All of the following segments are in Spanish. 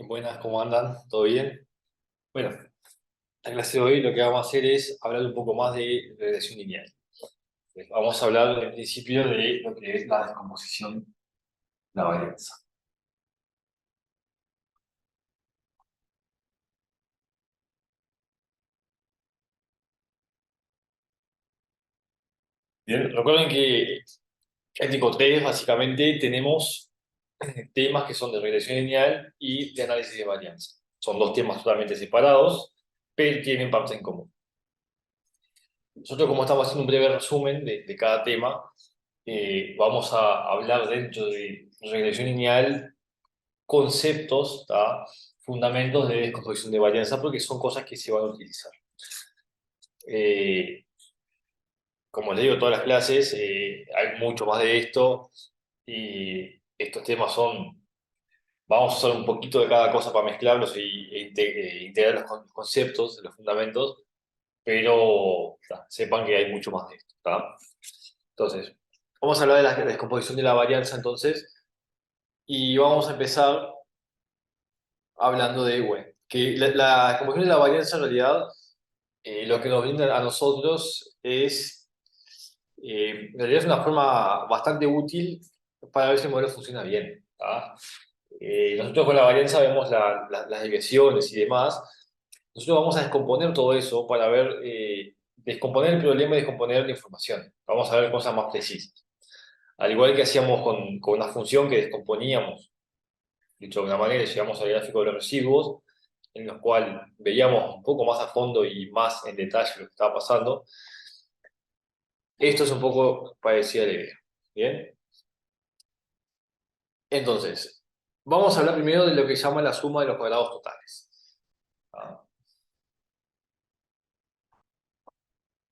Buenas, ¿cómo andan? ¿Todo bien? Bueno, la clase de hoy lo que vamos a hacer es hablar un poco más de regresión lineal. Vamos a hablar en principio de lo que es la descomposición de la varianza. Bien, recuerden que en tipo 3 básicamente tenemos temas que son de regresión lineal y de análisis de varianza. Son dos temas totalmente separados, pero tienen partes en común. Nosotros, como estamos haciendo un breve resumen de cada tema, vamos a hablar dentro de regresión lineal conceptos, ¿tá? Fundamentos de descomposición de varianza, porque son cosas que se van a utilizar. Eh, Como les digo, todas las clases, hay mucho más de esto y estos temas son, vamos a usar un poquito de cada cosa para mezclarlos e integrar los conceptos, los fundamentos, pero ¿tá? Sepan que hay mucho más de esto. ¿Tá? Entonces, vamos a hablar de la descomposición de la varianza entonces y vamos a empezar hablando de, bueno, que la descomposición de la varianza en realidad lo que nos brinda a nosotros es, en realidad es una forma bastante útil para ver si el modelo funciona bien. ¿Tá? Nosotros con la varianza vemos las desviaciones y demás. Nosotros vamos a descomponer todo eso para ver, descomponer el problema y descomponer la información. Vamos a ver cosas más precisas. Al igual que hacíamos con una función que descomponíamos, dicho de alguna manera, llegamos al gráfico de los residuos, en los cuales veíamos un poco más a fondo y más en detalle lo que estaba pasando. Esto es un poco parecido a la idea. ¿Bien? Entonces, vamos a hablar primero de lo que se llama la suma de los cuadrados totales. ¿Ah?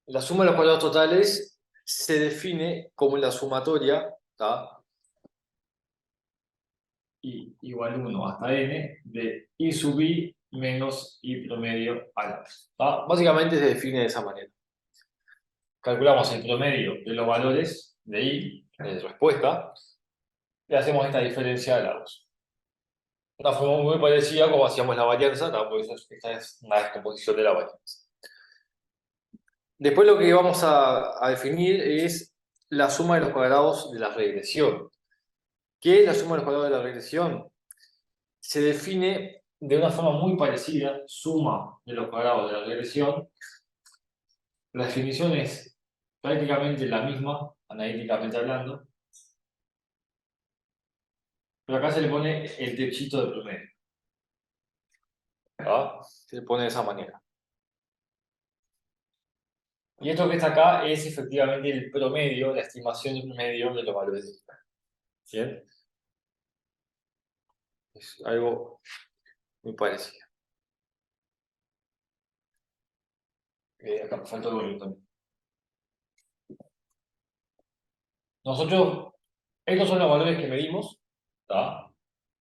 La suma de los cuadrados totales se define como la sumatoria, ¿tá? I igual 1 hasta n de i sub i menos i promedio al 2. Básicamente se define de esa manera. Calculamos el promedio de los valores de i, de respuesta, y hacemos esta diferencia de lados. Una forma muy parecida como hacíamos la varianza, ¿no? Porque esta es una descomposición de la varianza. Después lo que vamos a definir es la suma de los cuadrados de la regresión. ¿Qué es la suma de los cuadrados de la regresión? Se define de una forma muy parecida, suma de los cuadrados de la regresión. La definición es prácticamente la misma, analíticamente hablando, pero acá se le pone el techito de promedio. ¿Ah? Se le pone de esa manera. Y esto que está acá es efectivamente el promedio, la estimación del promedio de los valores de I. ¿Bien? Es algo muy parecido. Acá me falta algo también. Nosotros, estos son los valores que medimos, ¿tá?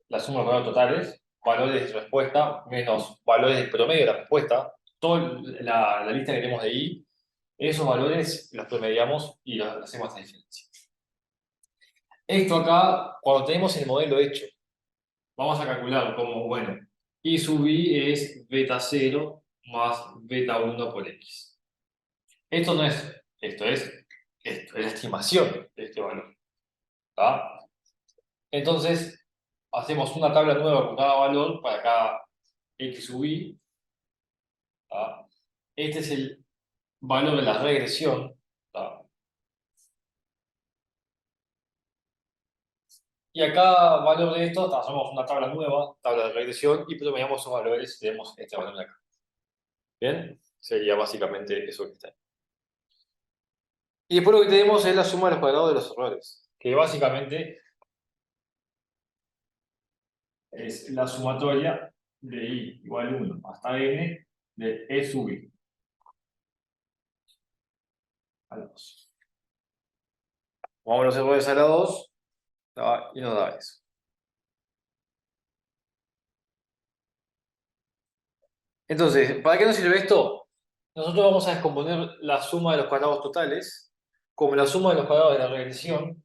La suma de los valores totales, valores de respuesta menos valores de promedio de la respuesta, toda la lista que tenemos de I, esos valores los promediamos y los hacemos esta diferencia. Esto acá, cuando tenemos el modelo hecho, vamos a calcular como, bueno, I sub I es beta 0 más beta 1 por X. Esto no es esto, es la estimación de este valor. ¿Tá? Entonces, hacemos una tabla nueva con cada valor para cada X sub I. ¿Tá? Este es el valor de la regresión. ¿Tá? Y a cada valor de esto hacemos una tabla nueva, tabla de regresión, y promediamos esos valores y tenemos este valor de acá. ¿Bien? Sería básicamente eso que está ahí. Y después lo que tenemos es la suma de los cuadrados de los errores, que básicamente es la sumatoria de i igual 1 hasta n de e sub i al 2. Vamos a los errores a la 2 y nos da eso. Entonces, ¿para qué nos sirve esto? Nosotros vamos a descomponer la suma de los cuadrados totales como la suma de los cuadrados de la regresión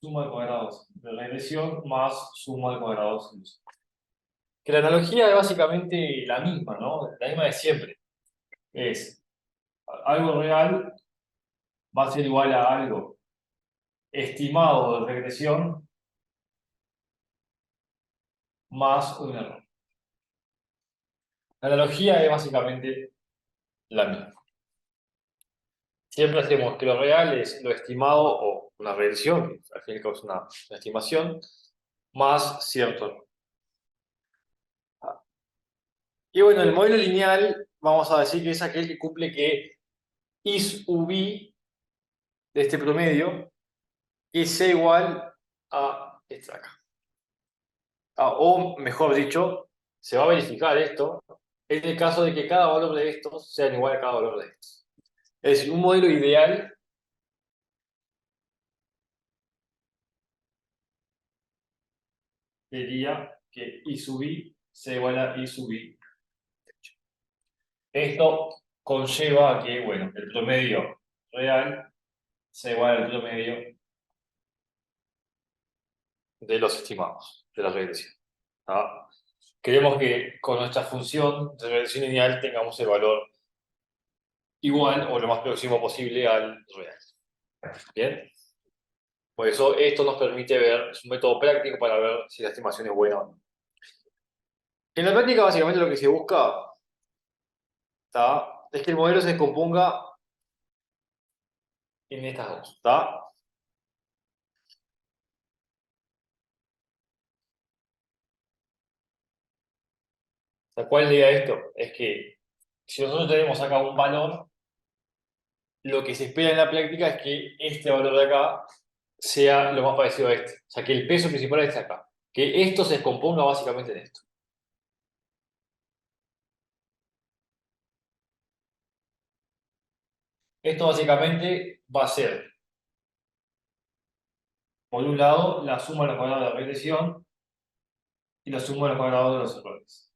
suma de cuadrados de regresión más suma de cuadrados de ilusión. Que la analogía es básicamente la misma, ¿no? La misma de siempre. Es algo real va a ser igual a algo estimado de regresión más un error. La analogía es básicamente la misma. Siempre hacemos que lo real es lo estimado o una regresión, que al fin y al cabo es una estimación, más cierto error. Y bueno, el modelo lineal, vamos a decir que es aquel que cumple que is UV de este promedio es C igual a este de acá. O mejor dicho, se va a verificar esto en el caso de que cada valor de estos sea igual a cada valor de estos. Es decir, un modelo ideal diría que I sub I sea igual a I sub I. Esto conlleva a que, bueno, el promedio real sea igual al promedio de los estimados de la regresión. ¿Ah? Queremos que con nuestra función de regresión lineal tengamos el valor igual o lo más próximo posible al real. ¿Bien? Por eso esto nos permite ver, es un método práctico para ver si la estimación es buena o no. En la práctica, básicamente lo que se busca, ¿tá? Es que el modelo se descomponga en estas dos. ¿Tá? ¿Cuál es la idea de esto? Es que si nosotros tenemos acá un valor, lo que se espera en la práctica es que este valor de acá sea lo más parecido a este. O sea, que el peso principal esté acá. Que esto se descomponga básicamente en esto. Esto básicamente va a ser, por un lado, la suma de los cuadrados de la regresión y la suma de los cuadrados de los errores.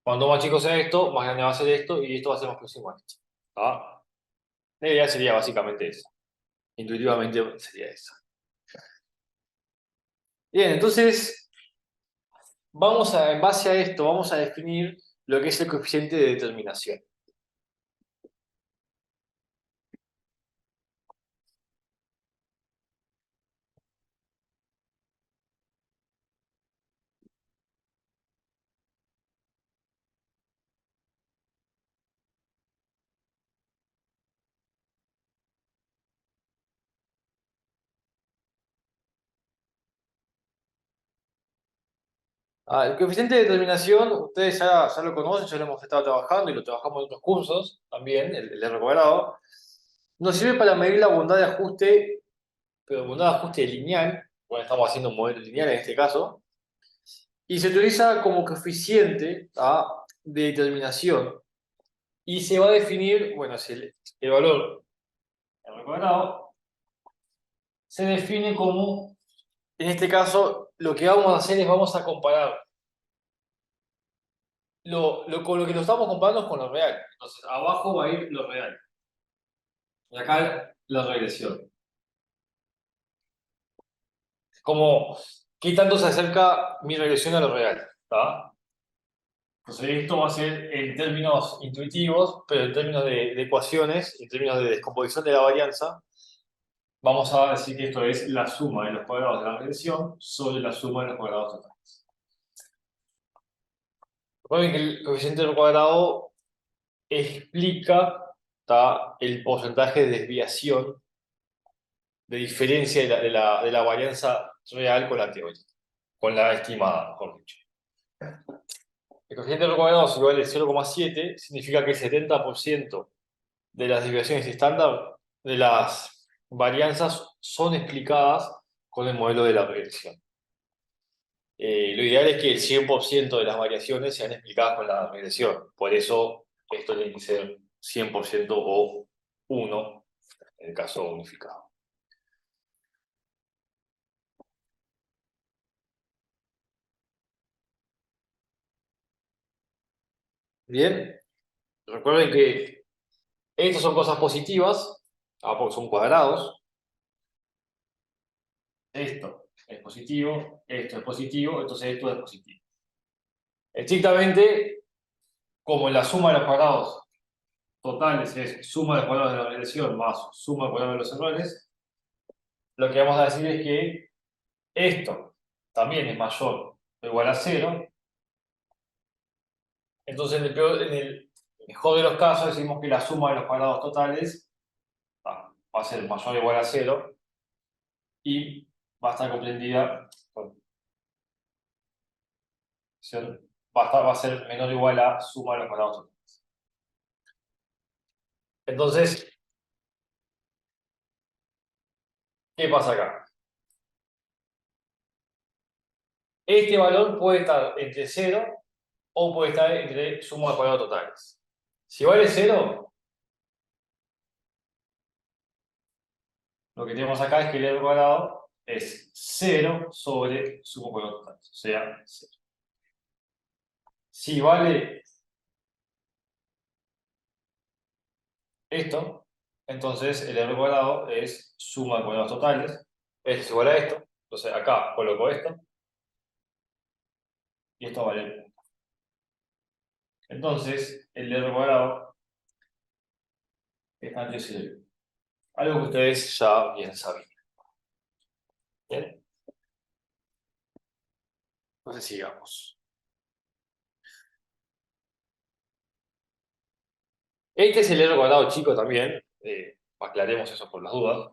Cuando más chico sea esto, más grande va a ser esto y esto va a ser más próximo a esto. ¿Tá? La idea sería básicamente esa. Intuitivamente sería esa. Bien, entonces, en base a esto, vamos a definir lo que es el coeficiente de determinación. El coeficiente de determinación, ustedes ya lo conocen, ya lo hemos estado trabajando y lo trabajamos en otros cursos también, el R cuadrado. Nos sirve para medir la bondad de ajuste, pero bondad de ajuste lineal, bueno, estamos haciendo un modelo lineal en este caso, y se utiliza como coeficiente de determinación. Y se va a definir, bueno, si el valor R cuadrado se define como, en este caso, lo que vamos a hacer es vamos a comparar con lo que lo estamos comparando es con lo real. Entonces, abajo va a ir lo real. Y acá la regresión. Como, ¿qué tanto se acerca mi regresión a lo real? ¿Tá? Entonces, esto va a ser en términos intuitivos, pero en términos de ecuaciones, en términos de descomposición de la varianza, vamos a decir que esto es la suma de los cuadrados de la regresión sobre la suma de los cuadrados totales. Recuerden que el coeficiente del cuadrado explica, ¿tá?, el porcentaje de desviación, de diferencia de la varianza real con la teórica, con la estimada, mejor dicho. El coeficiente del cuadrado es igual a 0,7, significa que el 70% de las desviaciones estándar de las varianzas son explicadas con el modelo de la regresión. Lo ideal es que el 100% de las variaciones sean explicadas con la regresión. Por eso esto tiene que ser 100% o 1 en el caso unificado. Bien, recuerden que estas son cosas positivas, porque son cuadrados. esto es positivo, esto es positivo, entonces esto es positivo. Estrictamente, como la suma de los cuadrados totales es suma de los cuadrados de la relación más suma de los cuadrados de los errores, lo que vamos a decir es que esto también es mayor o igual a 0. Entonces, en el mejor de los casos, decimos que la suma de los cuadrados totales va a ser mayor o igual a 0 y va a estar comprendida, va a ser menor o igual a suma de los cuadrados totales. Entonces, ¿qué pasa acá? Este valor puede estar entre 0 o puede estar entre suma de cuadrados totales. Si vale 0, lo que tenemos acá es que el r cuadrado es 0 sobre suma de cuadrados totales, o sea, 0. Si vale esto, entonces el r cuadrado es suma de cuadrados totales. Esto es igual a esto. Entonces acá coloco esto. Y esto vale el punto. Entonces el r cuadrado está entre 0 y 1. Algo que ustedes ya bien sabían. ¿Bien? Entonces sigamos. Este es el r cuadrado chico también. Aclaremos eso por las dudas.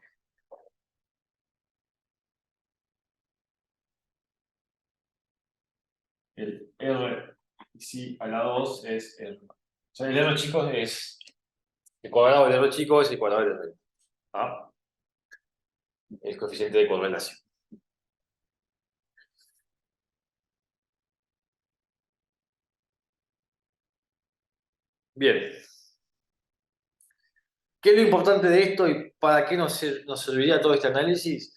El r sí a la 2 es el... O sea, el r chico es... El cuadrado del r chico es el cuadrado del r. ¿Ah? El coeficiente de correlación. Bien. ¿Qué es lo importante de esto y para qué nos serviría todo este análisis?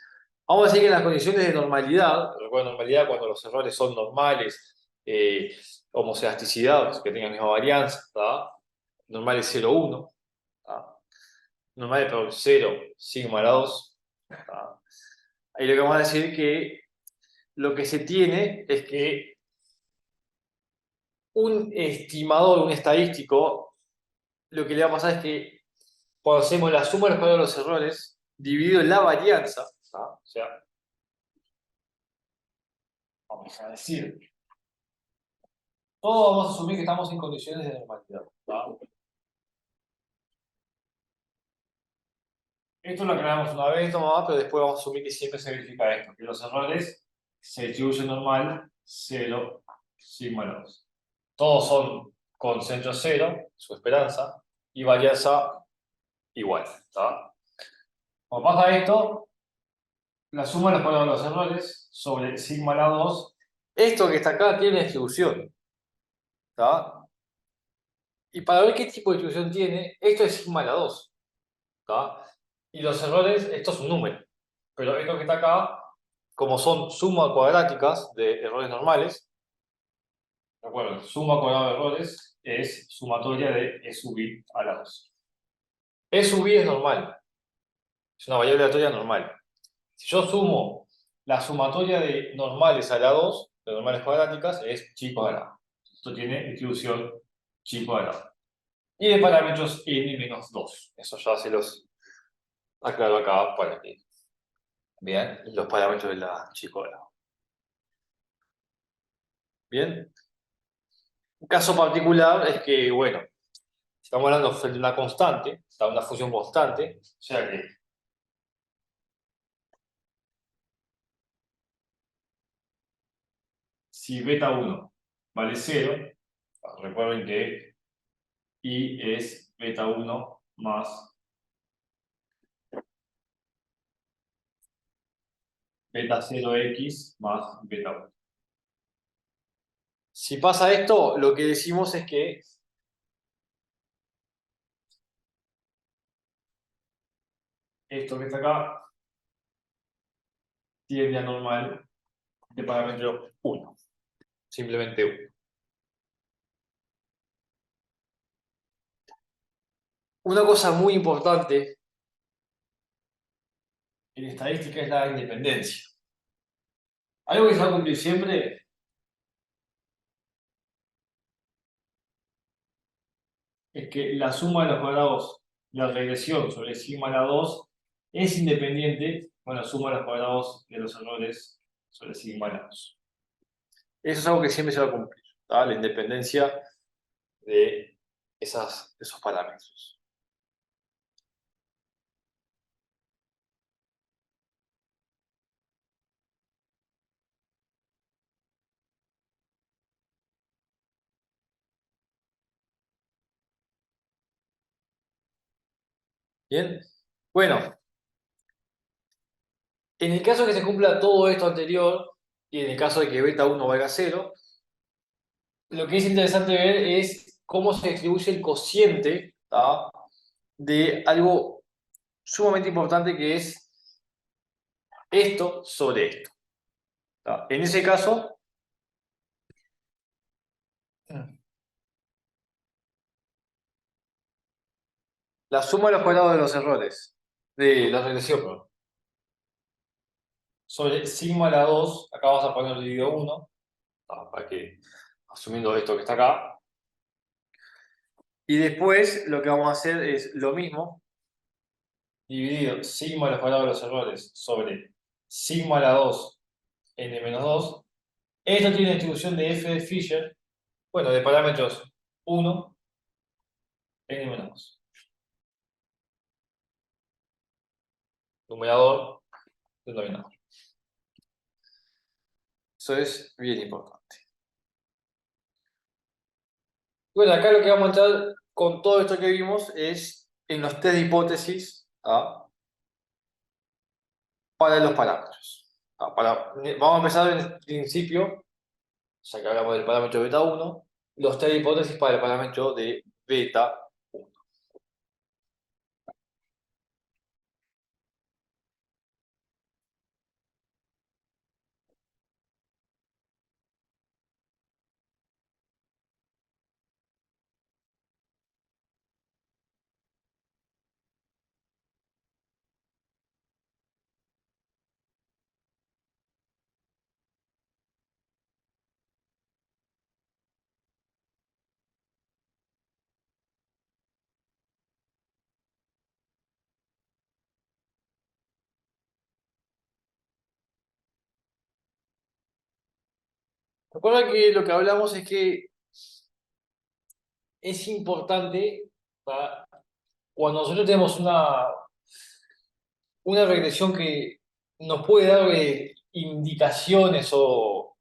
Vamos a decir que en las condiciones de normalidad, recuerda normalidad cuando los errores son normales, homocedasticidad, que tengan misma varianza, ¿tá? Normal es 0, 1, ¿tá? Normal es por 0, sigma a la 2. ¿Tá? Ahí lo que vamos a decir que lo que se tiene es que un estimador, un estadístico, lo que le va a pasar es que cuando hacemos la suma de los errores, dividido en la varianza, ¿tá? O sea, vamos a decir, todos vamos a asumir que estamos en condiciones de normalidad, ¿tá? Esto lo aclaramos una vez nomás, pero después vamos a asumir que siempre se verifica esto, que los errores se distribuyen normal, 0, sigma 2. Todos son con centro 0, su esperanza, y varianza igual, ¿tá? Cuando pasa esto, la suma de los errores sobre sigma a la 2, esto que está acá tiene distribución, ¿tá? Y para ver qué tipo de distribución tiene, esto es sigma a la 2, ¿tá? Y los errores, esto es un número. Pero esto que está acá, como son sumas cuadráticas de errores normales, ¿de acuerdo? Suma cuadrada de errores es sumatoria de E sub i a la 2. E sub i es normal, es una variable aleatoria normal. Si yo sumo la sumatoria de normales a la 2, de normales cuadráticas, es chi cuadrado. Esto tiene distribución chi cuadrado. Y de parámetros n menos 2. Eso ya se los aclaro acá para que vean los parámetros de la chi cuadrado. Bien. Un caso particular es que, bueno, estamos hablando de una constante, está una función constante, o sea que si beta 1 vale 0, recuerden que i es beta 1 más beta 0x más beta 1. Si pasa esto, lo que decimos es que esto que está acá tiende a normal de parámetro 1, simplemente 1. Una cosa muy importante en estadística es la independencia. Algo que se va a cumplir siempre es que la suma de los cuadrados, la regresión sobre sigma a la 2 es independiente con la suma de los cuadrados de los errores sobre sigma a la 2. Eso es algo que siempre se va a cumplir, ¿tá? La independencia de esos parámetros. Bien, bueno, en el caso de que se cumpla todo esto anterior y en el caso de que beta 1 valga 0, lo que es interesante ver es cómo se distribuye el cociente, ¿tá? De algo sumamente importante que es esto sobre esto, ¿tá? En ese caso, la suma de los cuadrados de los errores, de la regresión, perdón, sobre sigma a la 2, acá vamos a poner dividido 1, para que, asumiendo esto que está acá, y después lo que vamos a hacer es lo mismo, dividido sigma a los cuadrados de los errores sobre sigma a la 2 n menos 2. Esto tiene una distribución de f de Fisher, bueno, de parámetros 1, n menos 2. Numerador, denominador. Eso es bien importante. Bueno, acá lo que vamos a entrar con todo esto que vimos es en los test de hipótesis, ¿ah? Para los parámetros. Vamos a empezar en el principio, ya que hablamos del parámetro beta 1, los test de hipótesis para el parámetro de beta 1. Recuerda que lo que hablamos es que es importante, ¿tá? Cuando nosotros tenemos una regresión que nos puede dar indicaciones o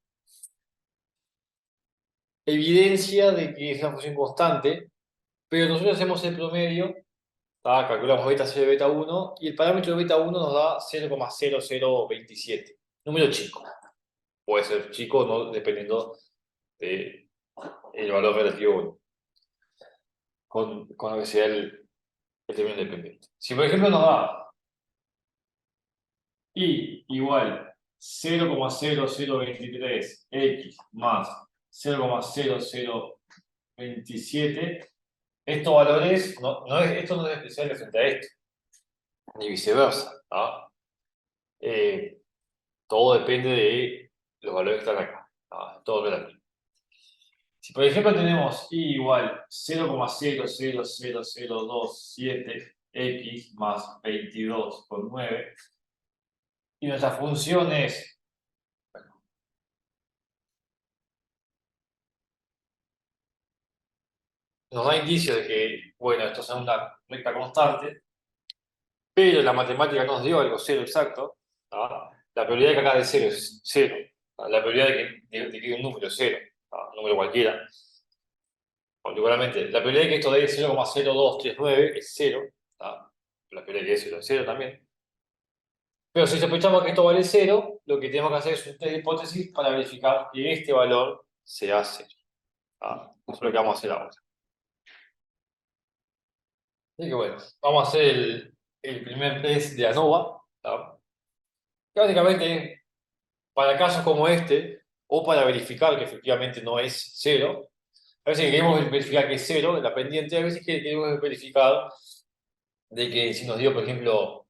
evidencia de que es una función constante, pero nosotros hacemos el promedio, ¿tá? Calculamos beta 0 y beta 1, y el parámetro de beta 1 nos da 0,0027. Número chico. Puede ser chico o no, dependiendo del valor relativo con lo que sea el término independiente. Si por ejemplo nos da y igual 0,0023 x más 0,0027, estos valores, esto no es especial frente a esto, ni viceversa, ¿no? Todo depende de los valores que están acá, ¿no? Todo relativo. Si por ejemplo tenemos y igual 0,000027 x más 22,9 y nuestra función es, nos da indicios de que, bueno, esto es una recta constante, pero la matemática nos dio algo cero exacto, ¿no? La probabilidad de que acá de cero es cero, ¿no? La probabilidad de que un número es cero, ¿no? Un número cualquiera, particularmente. La probabilidad de que esto dé 0,0239 es cero, ¿no? La probabilidad de que eso es cero también. Pero si sospechamos que esto vale cero, lo que tenemos que hacer es un test de hipótesis para verificar que este valor sea cero, ¿no? Eso es lo que vamos a hacer ahora. Así que bueno, vamos a hacer el primer test de ANOVA, ¿no? Que básicamente, para casos como este, o para verificar que efectivamente no es cero, a veces que queremos verificar que es cero en la pendiente, a veces que queremos verificar de que si nos dio, por ejemplo,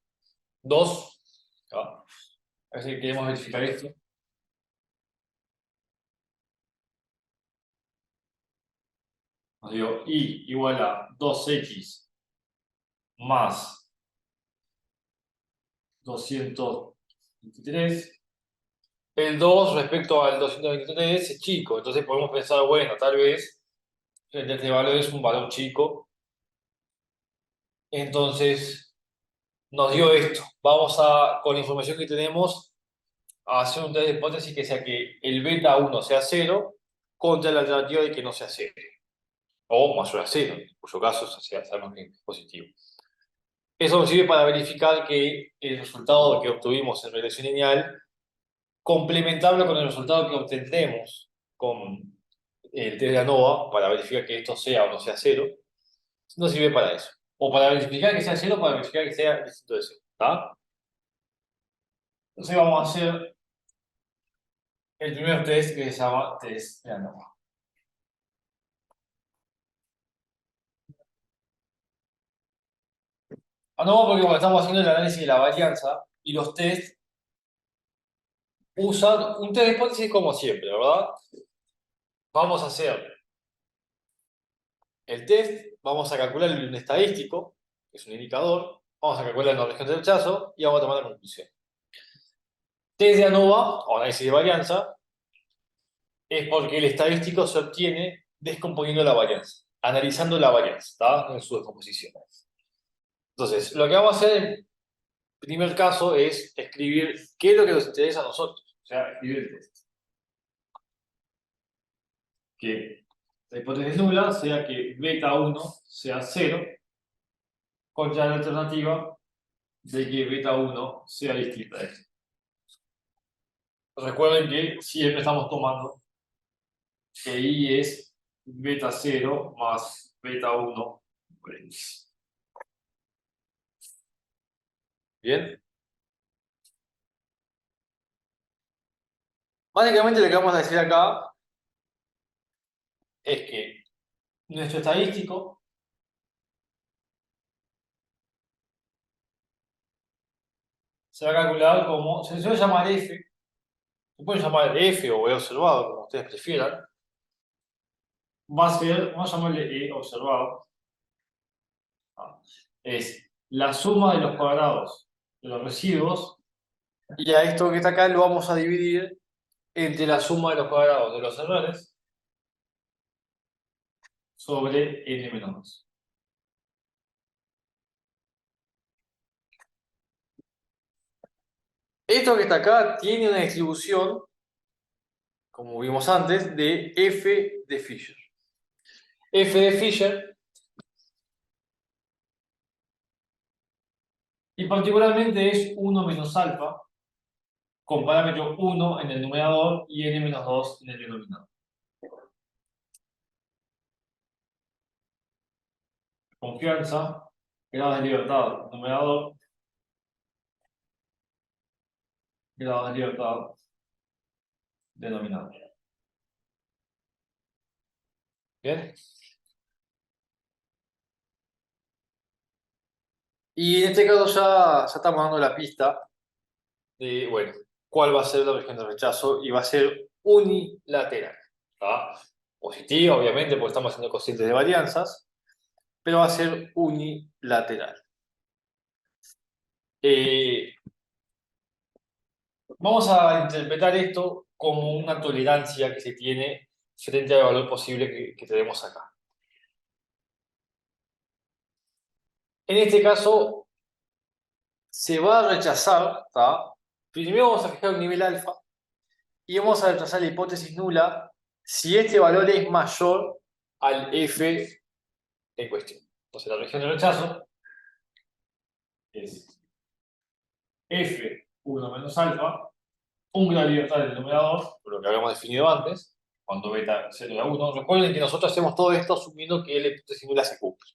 2, ¿no? A veces que queremos verificar esto, Nos dio y igual a 2x más 223. El 2 respecto al 223 es chico, entonces podemos pensar, bueno, tal vez este valor es un valor chico. Entonces nos dio esto. Vamos a, con la información que tenemos, a hacer un test de hipótesis que sea que el beta 1 sea cero contra la alternativa de que no sea cero o mayor a cero, en cuyo caso sabemos que es positivo. Eso nos sirve para verificar que el resultado que obtuvimos en regresión lineal, complementarlo con el resultado que obtendremos con el test de ANOVA, para verificar que esto sea o no sea cero, nos sirve para eso. O para verificar que sea cero, para verificar que sea distinto de cero. ¿Está? Entonces vamos a hacer el primer test que se llama test de ANOVA. ANOVA porque cuando estamos haciendo el análisis de la varianza y los test usan un test de hipótesis como siempre, ¿verdad? Vamos a hacer el test, vamos a calcular un estadístico, que es un indicador, vamos a calcular la región de rechazo y vamos a tomar la conclusión. Test de ANOVA, o análisis de varianza, es porque el estadístico se obtiene descomponiendo la varianza, analizando la varianza, ¿está? En su descomposición. Entonces, lo que vamos a hacer en primer caso es escribir qué es lo que nos interesa a nosotros, o sea, escribir el test. Que la hipótesis nula sea que beta 1 sea 0, contra la alternativa de que beta 1 sea distinta de esto. Recuerden que siempre estamos tomando que I es beta 0 más beta 1 por X. ¿Bien? Básicamente lo que vamos a decir acá es que nuestro estadístico se va a calcular como, se suele llamar F, se puede llamar F o E observado, como ustedes prefieran. Va a ser, vamos a llamarle E observado, es la suma de los cuadrados de los residuos, y a esto que está acá lo vamos a dividir entre la suma de los cuadrados de los errores sobre n-2. Esto que está acá tiene una distribución, como vimos antes, de f de Fisher. F de Fisher, y particularmente es 1 menos alfa, con parámetro 1 en el numerador y n-2 en el denominador. Confianza, grados de libertad, numerador, grados de libertad, denominador. ¿Bien? Y en este caso ya estamos dando la pista de, bueno, cuál va a ser la región de rechazo, y va a ser unilateral. ¿Tá? Positiva, obviamente, porque estamos haciendo cocientes de varianzas, pero va a ser unilateral. Vamos a interpretar esto como una tolerancia que se tiene frente al valor posible que tenemos acá. En este caso, se va a rechazar, ¿tá? Primero vamos a fijar un nivel alfa y vamos a rechazar la hipótesis nula si este valor es mayor al f en cuestión. Entonces la región de rechazo es f1 menos alfa, un grado de libertad del numerador, por lo que habíamos definido antes, cuando beta 0 a 1. Recuerden que nosotros hacemos todo esto asumiendo que la hipótesis nula se cumple.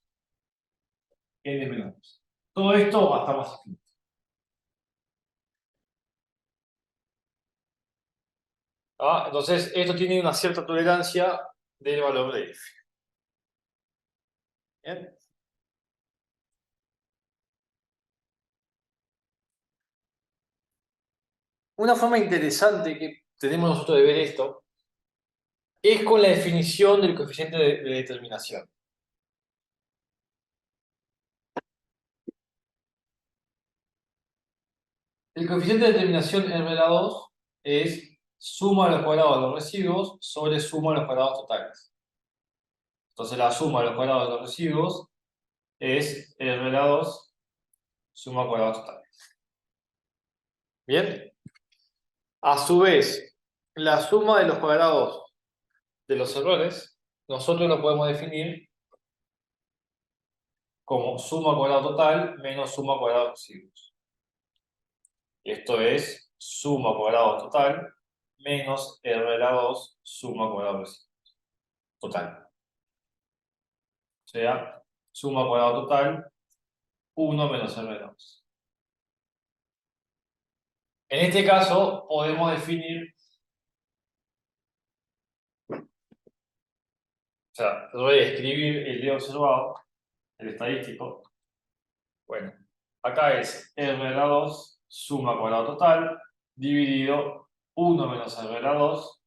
N menos. Todo esto hasta más infinito. ¿Ah? Entonces, esto tiene una cierta tolerancia del valor de f. ¿Bien? Una forma interesante que tenemos nosotros de ver esto es con la definición del coeficiente de determinación. El coeficiente de determinación R de la 2 es suma a los cuadrados de los residuos sobre suma a los cuadrados totales. Entonces la suma a los cuadrados de los residuos es R de la 2 suma a cuadrados totales. Bien. A su vez, la suma de los cuadrados de los errores, nosotros lo podemos definir como suma cuadrado total menos suma cuadrado residuos. Esto es suma cuadrado total menos R de la 2 suma cuadrado residuos. Total. O sea, suma cuadrado total 1 menos R de la 2. En este caso, podemos definir, o sea, voy a escribir el día observado, el estadístico. Bueno, acá es R de la 2 suma cuadrado total dividido 1 menos R de la 2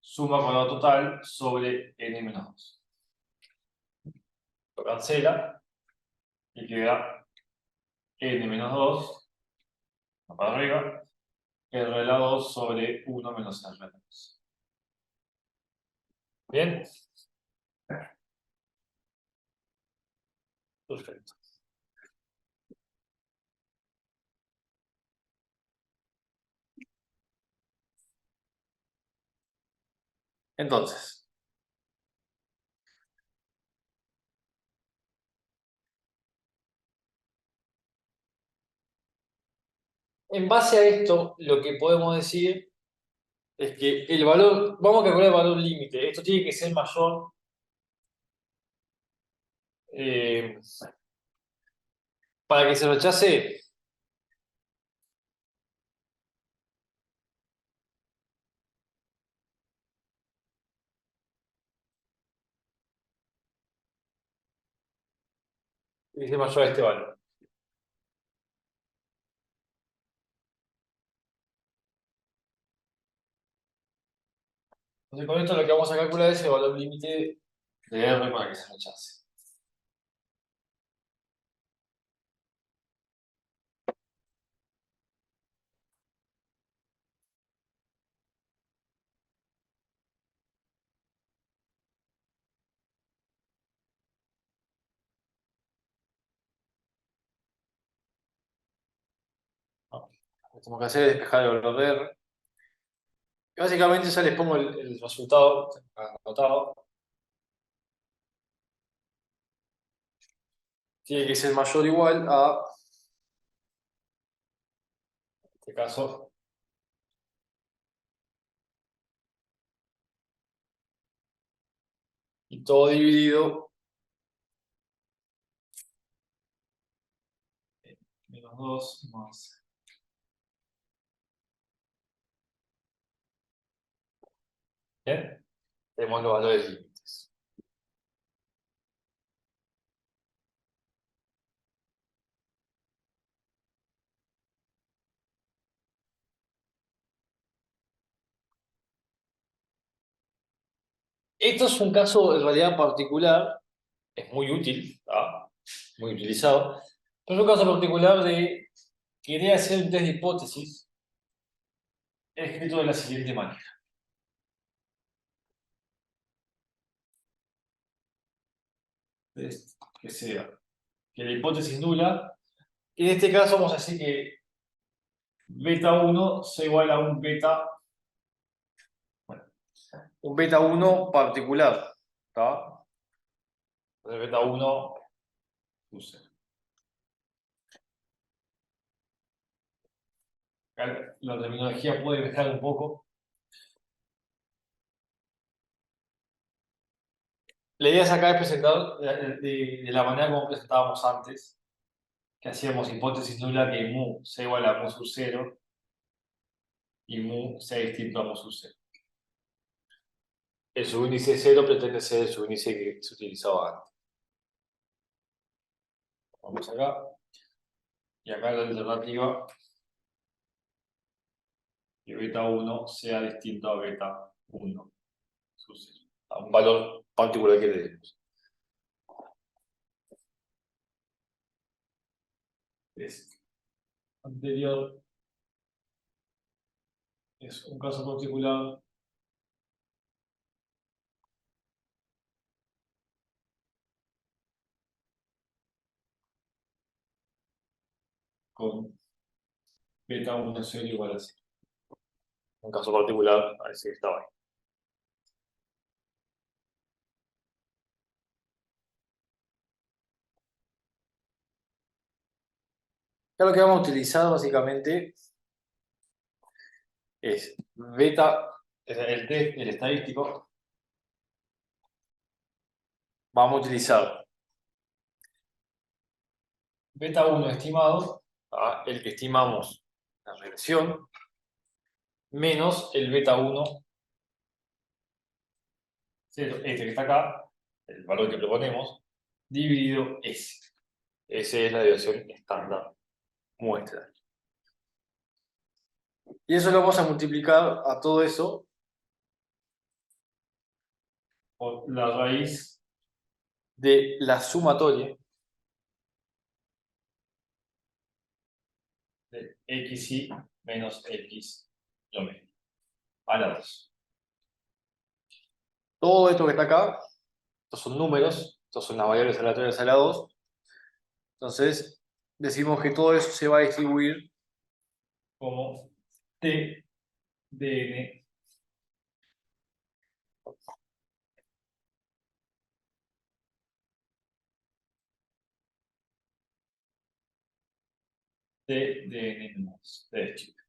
suma cuadrado total sobre n menos 2. Lo cancela y queda n menos 2, para arriba, R de la 2 sobre 1 menos R de la 2. ¿Bien? Perfecto. Entonces, en base a esto, lo que podemos decir es que el valor, vamos a calcular el valor límite. Esto tiene que ser mayor, eh, para que se rechace. Tiene que ser mayor a este valor. Entonces, con esto lo que vamos a calcular es el valor límite de R para que se rechace. ¿No? Lo que tenemos que hacer es despejar el valor de R. Y básicamente ya les pongo el resultado anotado. Tiene que ser mayor o igual a, en este caso, y todo dividido en menos 2 más. ¿Bien? Tenemos los valores límites. Esto es un caso en realidad particular, es muy útil, ¿tá? Muy utilizado, pero es un caso particular de querer hacer un test de hipótesis escrito de la siguiente manera. Que sea que la hipótesis nula, y en este caso vamos a decir que beta 1 sea igual a un beta, bueno, un beta 1 particular, ¿tá? Entonces beta 1, puse. La terminología puede mezclar un poco. La idea es acá es presentar de la manera como presentábamos antes, que hacíamos hipótesis nula que mu sea igual a mu sub 0 y mu sea distinto a mu sub 0. El subíndice 0 pretende ser el subíndice que se utilizaba antes. Vamos acá. Y acá la alternativa que beta 1 sea distinto a beta 1. sub 0. A un valor particular que le demos. Es anterior es un caso particular con beta 1 0 igual a 0. Un caso particular, a ver si estaba ahí. Ya lo que vamos a utilizar básicamente es beta, el test, el estadístico. Vamos a utilizar beta 1 estimado, el que estimamos la regresión, menos el beta 1, este que está acá, el valor que proponemos, dividido S. Esa es la desviación estándar muestra. Y eso lo vamos a multiplicar a todo eso por la raíz de la sumatoria de xy menos x promedio a la 2. Todo esto que está acá, estos son números, estos son las variables aleatorias a la 2. Entonces, decimos que todo eso se va a distribuir como t de n t de n menos t chica.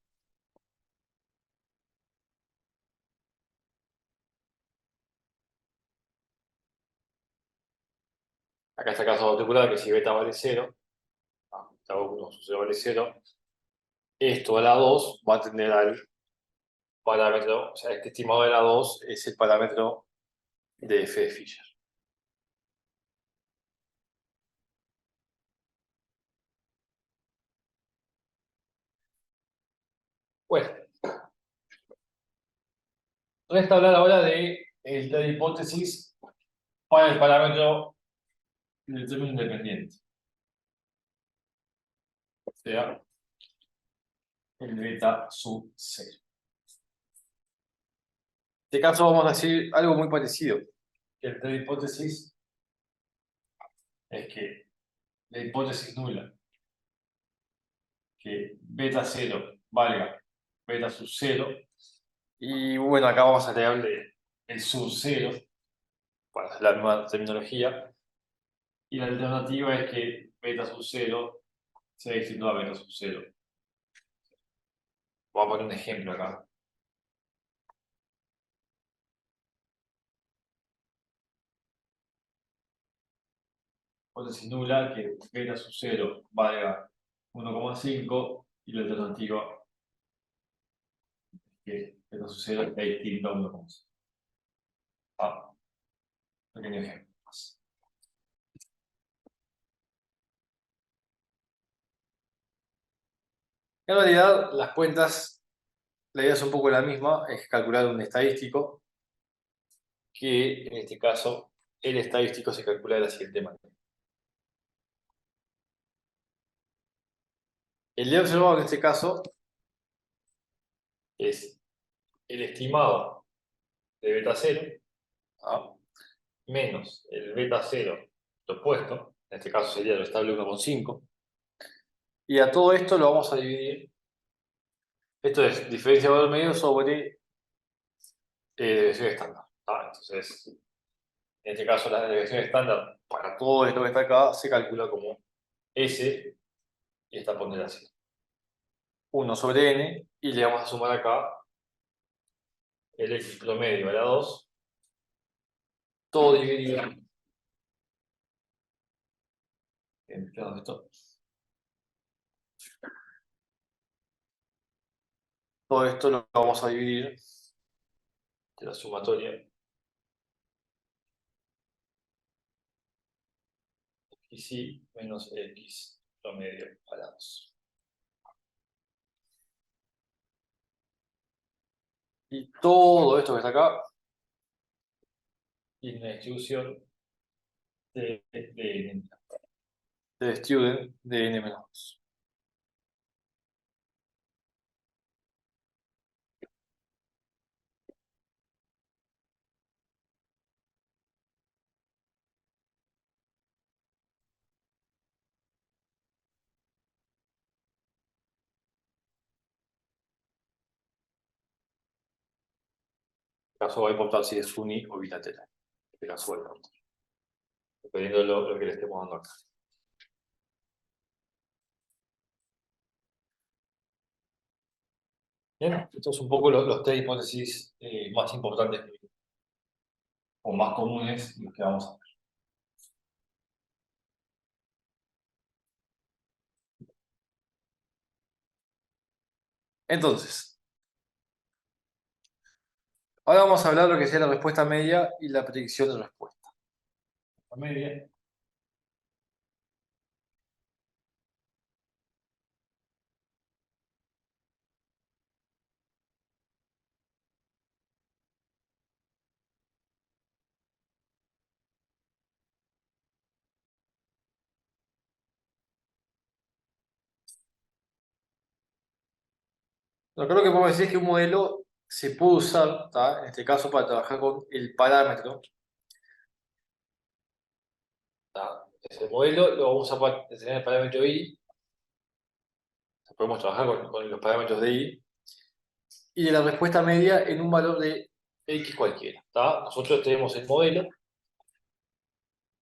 Acá está el caso particular que si beta vale 0, beta 1 su 0 vale 0, esto a la 2 va a tener al parámetro, o sea, este estimado de la 2 es el parámetro de f de Fisher. Bueno, resta hablar ahora de la hipótesis para el parámetro del término independiente. O sea, el beta sub 0. En este caso vamos a decir algo muy parecido. Que la hipótesis es que la hipótesis nula, que beta 0 valga beta sub 0, y bueno, acá vamos a agregarle el sub 0 para hacer la misma terminología, y la alternativa es que beta sub 0 sea distinto a beta sub 0. Voy a poner un ejemplo acá. Hipótesis nula, que beta sub 0 valga 1,5 y la alternativa que beta sub 0 es distinto a 1,5. Pequeño ejemplo más. En realidad, las cuentas, la idea es un poco la misma, es calcular un estadístico, que en este caso, el estadístico se calcula de la siguiente manera. El día observado en este caso es el estimado de beta 0 menos el beta 0 lo opuesto, en este caso sería lo estable 1,5, y a todo esto lo vamos a dividir. Esto es diferencia de valor medio sobre desviación estándar. Entonces, en este caso la desviación estándar para todo esto que está acá se calcula como S y esta ponderación. 1 sobre n, y le vamos a sumar acá el x promedio a la 2, todo dividido. Esto. Todo esto lo vamos a dividir de la sumatoria xy menos x promedio a la 2. Y todo esto que está acá y una distribución de n, de student de n-2. En este caso va a importar si es uni o bilateral. En este caso va a importar, dependiendo de lo que le estemos dando acá. Bien, estos son un poco los tres hipótesis más importantes o más comunes los que vamos a ver. Entonces, ahora vamos a hablar de lo que sea la respuesta media y la predicción de respuesta. La media. Lo que podemos decir es que un modelo se puede usar, ¿tá? En este caso, para trabajar con el parámetro. ¿Tá? Ese modelo lo vamos a usar para determinar el parámetro i. Podemos trabajar con los parámetros de i. Y de la respuesta media en un valor de x cualquiera. ¿Tá? Nosotros tenemos el modelo,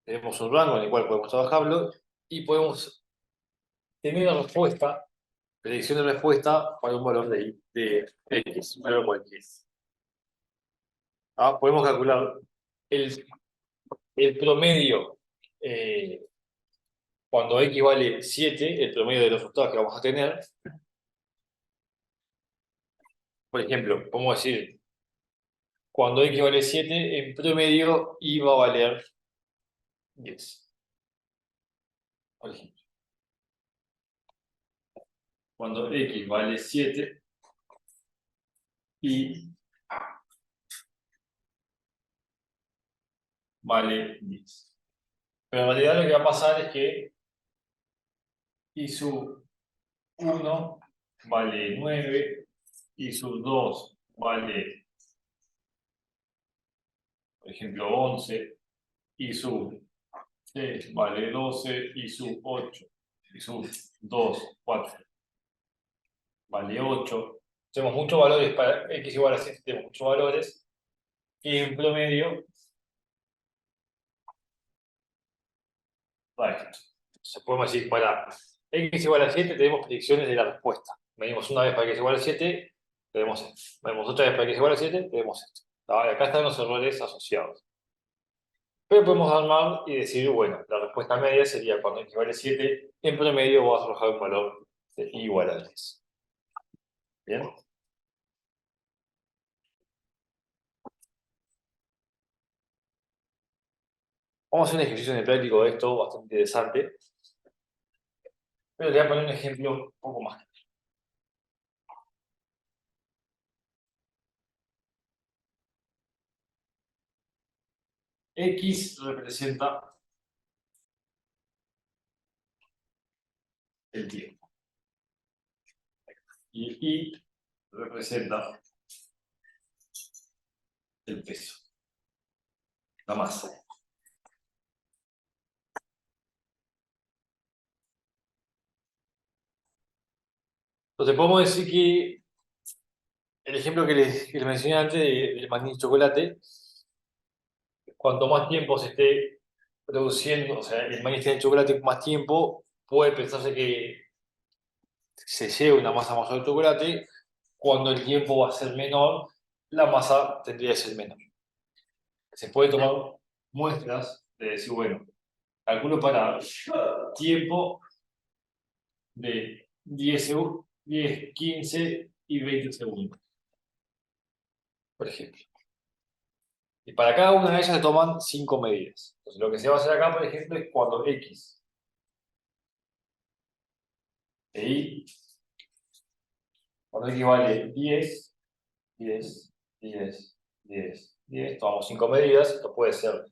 tenemos un rango en el cual podemos trabajarlo y podemos tener la respuesta, predicción de respuesta para un valor de x, un valor cualquiera. ¿Tá? Podemos calcular el promedio cuando x vale 7, el promedio de los resultados que vamos a tener. Por ejemplo, podemos decir, cuando x vale 7, en promedio y va a valer 10. Por ejemplo, cuando x vale 7 y vale 10. Pero en realidad lo que va a pasar es que y sub 1 vale 9, y sub 2 vale, por ejemplo, 11, y sub 3 vale 12, y sub 8, y sub 2, 4 vale 8. Tenemos muchos valores para x igual a 7, tenemos muchos valores, y en promedio vale esto. Entonces podemos decir, para x igual a 7 tenemos predicciones de la respuesta. Medimos una vez para x igual a 7, tenemos esto. Medimos otra vez para x igual a 7, tenemos esto. ¿Tá? Y acá están los errores asociados. Pero podemos armar y decir, bueno, la respuesta media sería cuando x vale 7, en promedio vamos a arrojar un valor de y igual a 10. ¿Bien? Vamos a hacer un ejercicio en el práctico de esto, bastante interesante. Pero le voy a poner un ejemplo un poco más. X representa el tiempo. Y Y representa el peso, la masa. Entonces podemos decir que el ejemplo que les mencioné antes del maní de chocolate, cuanto más tiempo se esté produciendo, o sea, el maní esté en chocolate más tiempo, puede pensarse que se lleve una masa mayor de chocolate. Cuando el tiempo va a ser menor, la masa tendría que ser menor. Se puede tomar muestras de decir, bueno, calculo para tiempo de 10, 15 y 20 segundos, por ejemplo. Y para cada una de ellas se toman 5 medidas. Entonces, lo que se va a hacer acá, por ejemplo, es cuando x e y, cuando x vale 10, 10, 10, 10, 10, tomamos 5 medidas, esto puede ser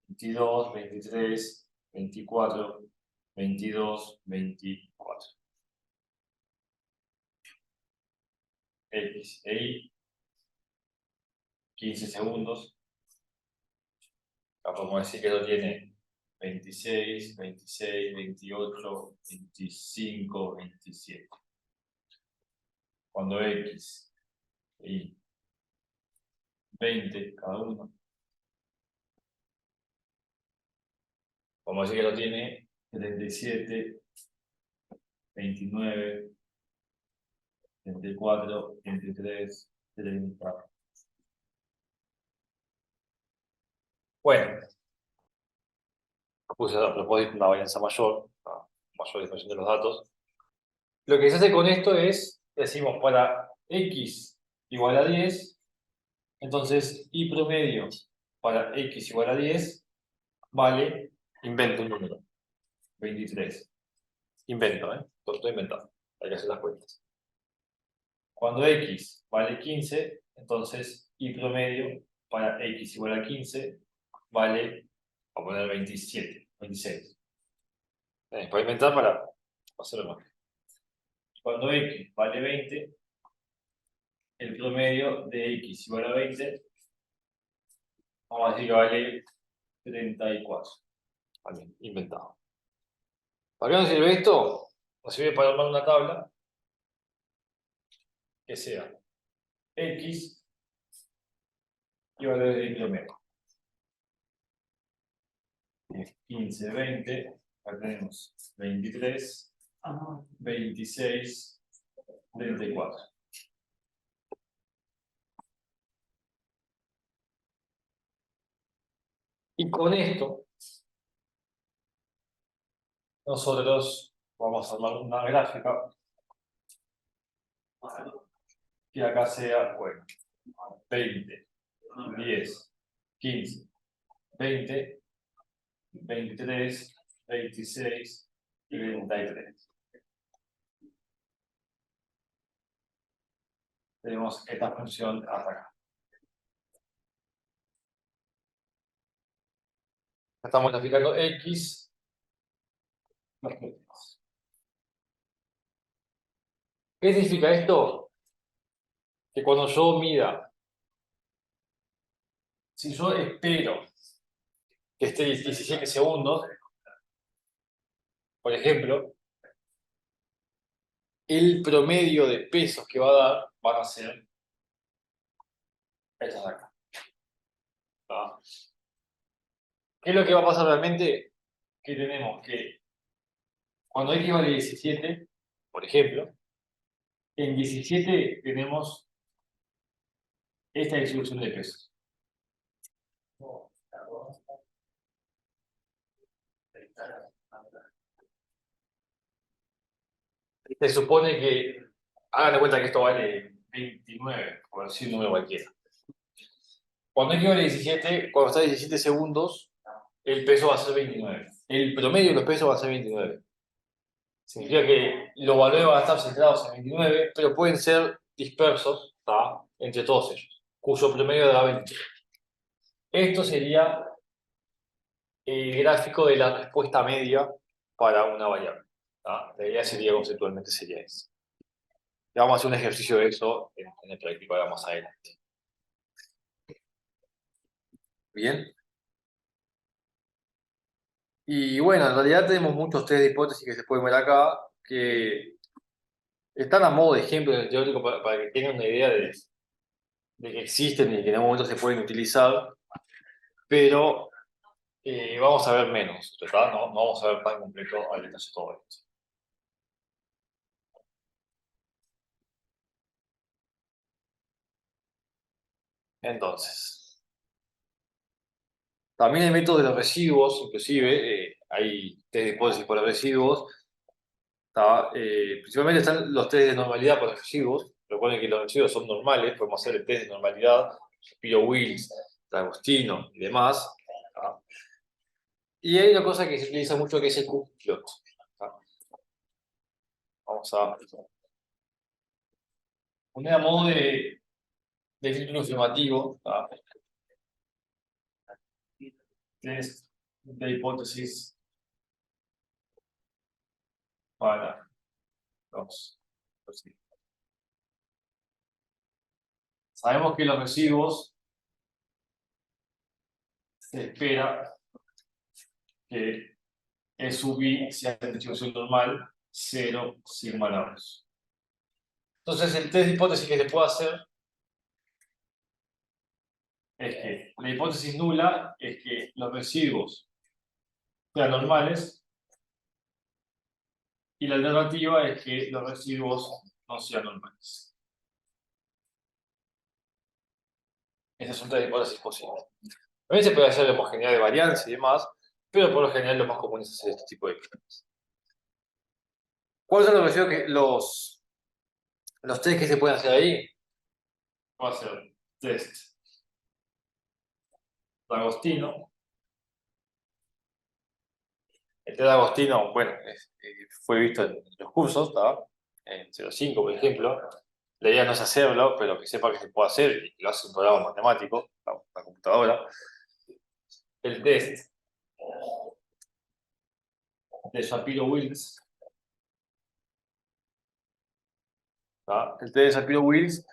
22, 23, 24, 22, 24. X e Y, 15 segundos. Acá podemos decir que esto tiene 26, 26, 28, 25, 27. Cuando X y 20 cada uno, vamos a decir que lo tiene 37, 29, 34, 33, 30. Bueno, puse a propósito una varianza mayor, mayor dispersión de los datos. Lo que se hace con esto es, decimos, para X igual a 10, entonces Y promedio para X igual a 10 vale, invento un número, 23. Invento, todo estoy inventando, hay que hacer las cuentas. Cuando X vale 15, entonces Y promedio para X igual a 15 vale, vamos a poner 27, 26. Para inventar para hacerlo más. Cuando X vale 20, el promedio de X igual a 20, vamos a decir que vale 34. Vale, inventado. ¿Para qué nos sirve esto? Nos sirve para armar una tabla que sea X y valores de promedio. 15, 20, acá tenemos 23, 26, 34. Y con esto, nosotros vamos a armar una gráfica que acá sea, bueno, 20, 10, 15, 20, 23, 26, 33. Tenemos esta función hasta acá. Estamos graficando X. ¿Qué significa esto? Que cuando yo mida, si yo espero que esté 17 segundos, por ejemplo, el promedio de pesos que va a dar van a ser estas de acá. ¿Tá? ¿Qué es lo que va a pasar realmente? Que tenemos que cuando X vale 17, por ejemplo, en 17 tenemos esta distribución de pesos. Se supone que, hagan de cuenta que esto vale 29, por decir un número cualquiera. Cuando X vale 17, cuando está a 17 segundos, el peso va a ser 29. El promedio de los pesos va a ser 29. Significa que los valores van a estar centrados en 29, pero pueden ser dispersos, ¿tá?, entre todos ellos, cuyo promedio da 23. Esto sería el gráfico de la respuesta media para una variable. ¿Tá? La idea sería, conceptualmente, sería eso. Y vamos a hacer un ejercicio de eso en el práctico ahora más adelante. Bien. Y bueno, en realidad tenemos muchos test de hipótesis que se pueden ver acá, que están a modo de ejemplo en el teórico para que tengan una idea de que existen y que en algún momento se pueden utilizar, pero vamos a ver menos, ¿verdad? No vamos a ver tan completo al detalle todo esto. Entonces, también hay métodos de los residuos, inclusive hay test de hipótesis por los residuos. Principalmente están los test de normalidad por los residuos. Recuerden que los residuos son normales, podemos hacer el test de normalidad, Shapiro-Wills, D'Agostino y demás. ¿Tá? Y hay una cosa que se utiliza mucho que es el Q-plot. Vamos a poner a modo de título informativo. ¿Tá? test de hipótesis para los residuos. Sabemos que los residuos se espera que E sub i sea de distribución normal 0 sigma lados. Entonces el test de hipótesis que se puede hacer es que la hipótesis nula es que los residuos sean normales y la alternativa es que los residuos no sean normales. Ese es un test de hipótesis posible. También se puede hacer la homogeneidad de varianza y demás, pero por lo general lo más común es hacer este tipo de cosas. ¿Cuáles son los residuos que los test que se pueden hacer ahí? Va a ser test de Agostino. El test de Agostino, bueno, fue visto en los cursos, ¿tá? En 0.5, por ejemplo. La idea no es hacerlo, pero que sepa que se puede hacer y lo hace un programa matemático, la computadora. El test de Shapiro-Wills. El test de Shapiro-Wills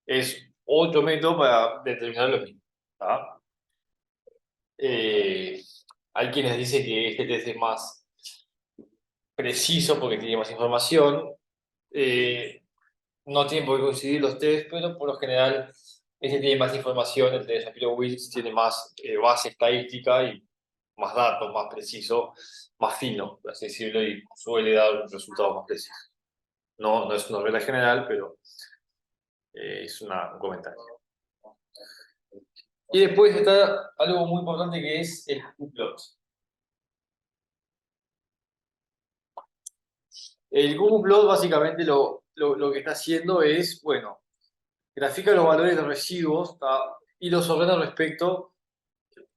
es otro método para determinar lo mismo. Hay quienes dicen que este test es más preciso porque tiene más información. No tienen por qué coincidir los test, pero por lo general este tiene más información, el de Shapiro-Wills tiene más base estadística y más datos, más preciso, más fino, por así decirlo, y suele dar resultados más precisos. No es una regla general, pero es un comentario. Y después está algo muy importante que es el Q-plot. El Q-plot básicamente lo que está haciendo es, bueno, grafica los valores de residuos, ¿tá? Y los ordena respecto,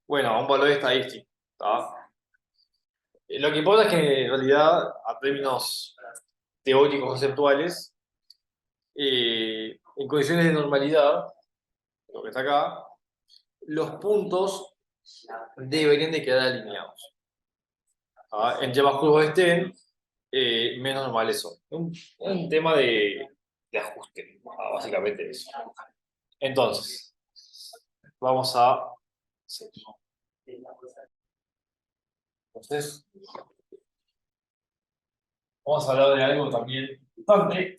bueno, a un valor estadístico, ¿tá? Lo que importa es que en realidad, a términos teóricos conceptuales, en condiciones de normalidad, lo que está acá, los puntos deberían de quedar alineados. Entre más curvos estén, menos normales son. Un tema de ajuste, básicamente eso. Entonces, vamos a... Entonces, vamos a hablar de algo también importante,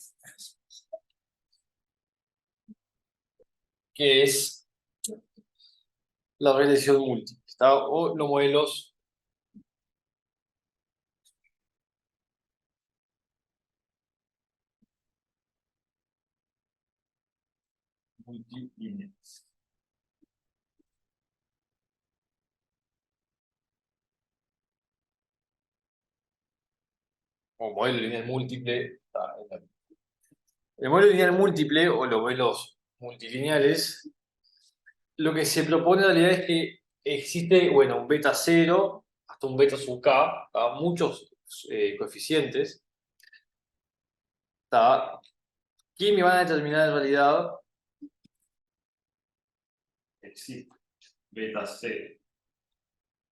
que es la regresión múltiple, ¿está? O los modelos multilineales. O modelo lineal múltiple. El modelo lineal múltiple o los modelos multilineales, lo que se propone en realidad es que existe, bueno, un beta 0 hasta un beta sub k, muchos coeficientes, que me van a determinar en realidad existe beta 0,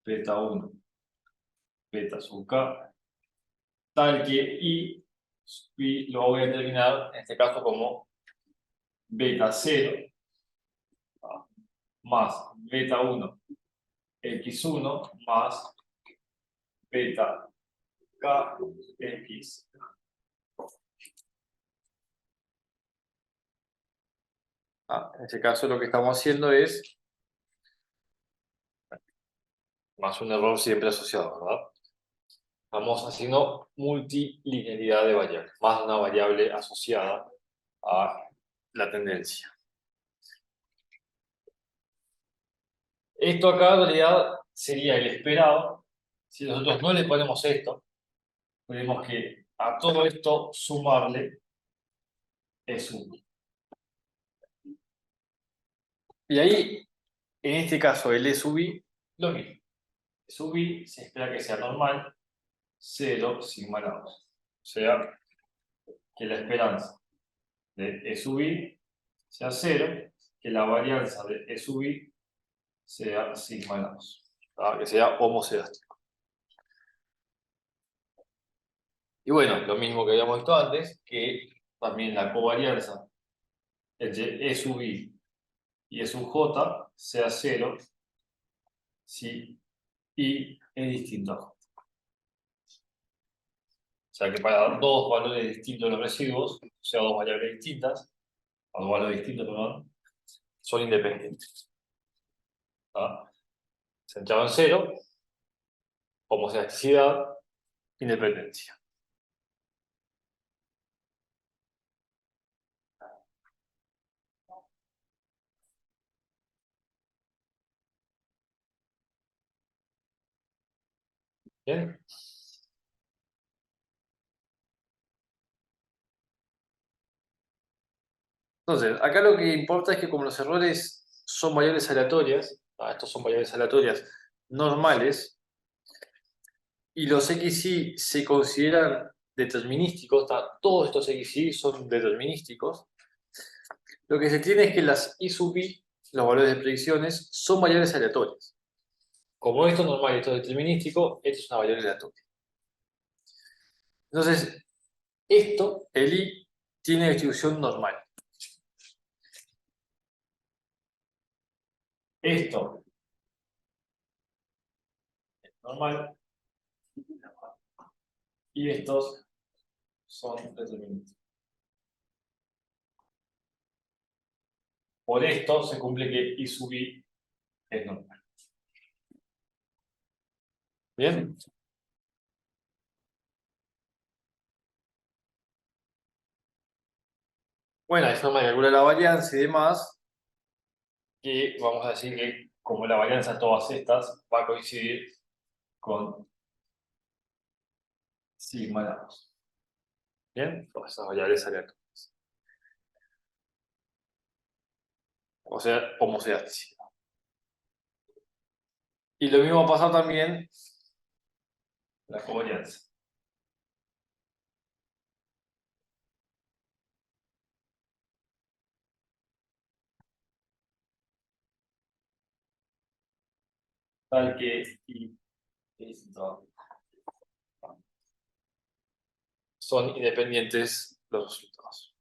beta 1, beta sub k, tal que y lo voy a determinar en este caso como beta 0 más beta 1 x1 más beta k x. En este caso lo que estamos haciendo es más un error siempre asociado, ¿verdad? Estamos haciendo multilinealidad de variables, más una variable asociada a la tendencia. Esto acá en realidad sería el esperado. Si nosotros no le ponemos esto, tenemos que a todo esto sumarle E1. Y ahí, en este caso, el E lo mismo. E se espera que sea normal, 0 sigma lados. O sea, que la esperanza de E sea 0, que la varianza de E sea sigma lados. que sea homocedástico. Y bueno, lo mismo que habíamos visto antes, que también la covarianza entre E sub I y E sub J sea cero si I es distinto a J. O sea que para dos valores distintos de los residuos, o sea, dos variables distintas, o dos valores distintos, perdón, son independientes. Centrado en cero, homocedasticidad, independencia. ¿Bien? Entonces, acá lo que importa es que como los errores son variables aleatorias, estos son variables aleatorias normales, y los XY se consideran determinísticos, todos estos XY son determinísticos, lo que se tiene es que las I sub I, los valores de predicciones, son variables aleatorias. Como esto es normal y esto es determinístico, esto es una variable aleatoria. Entonces, esto, el I, tiene distribución normal. Esto es normal y estos son determinísticos. Por esto se cumple que I sub I es normal. ¿Bien? Bueno, hay forma de calcular la varianza y demás, que vamos a decir que como la varianza de todas estas va a coincidir con sigma de ambos. ¿Bien? Todas esas variables aleatorias. O sea, homocedáctica. Y lo mismo va a pasar también la covarianza. Tal que I son independientes los resultados.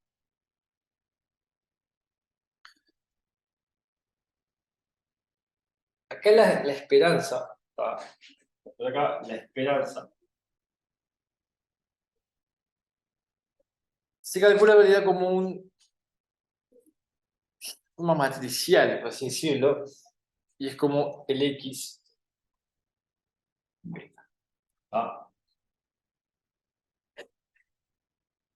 Acá la esperanza, por acá la esperanza, se calcula en realidad como una matricial, por así decirlo, y es como el X beta.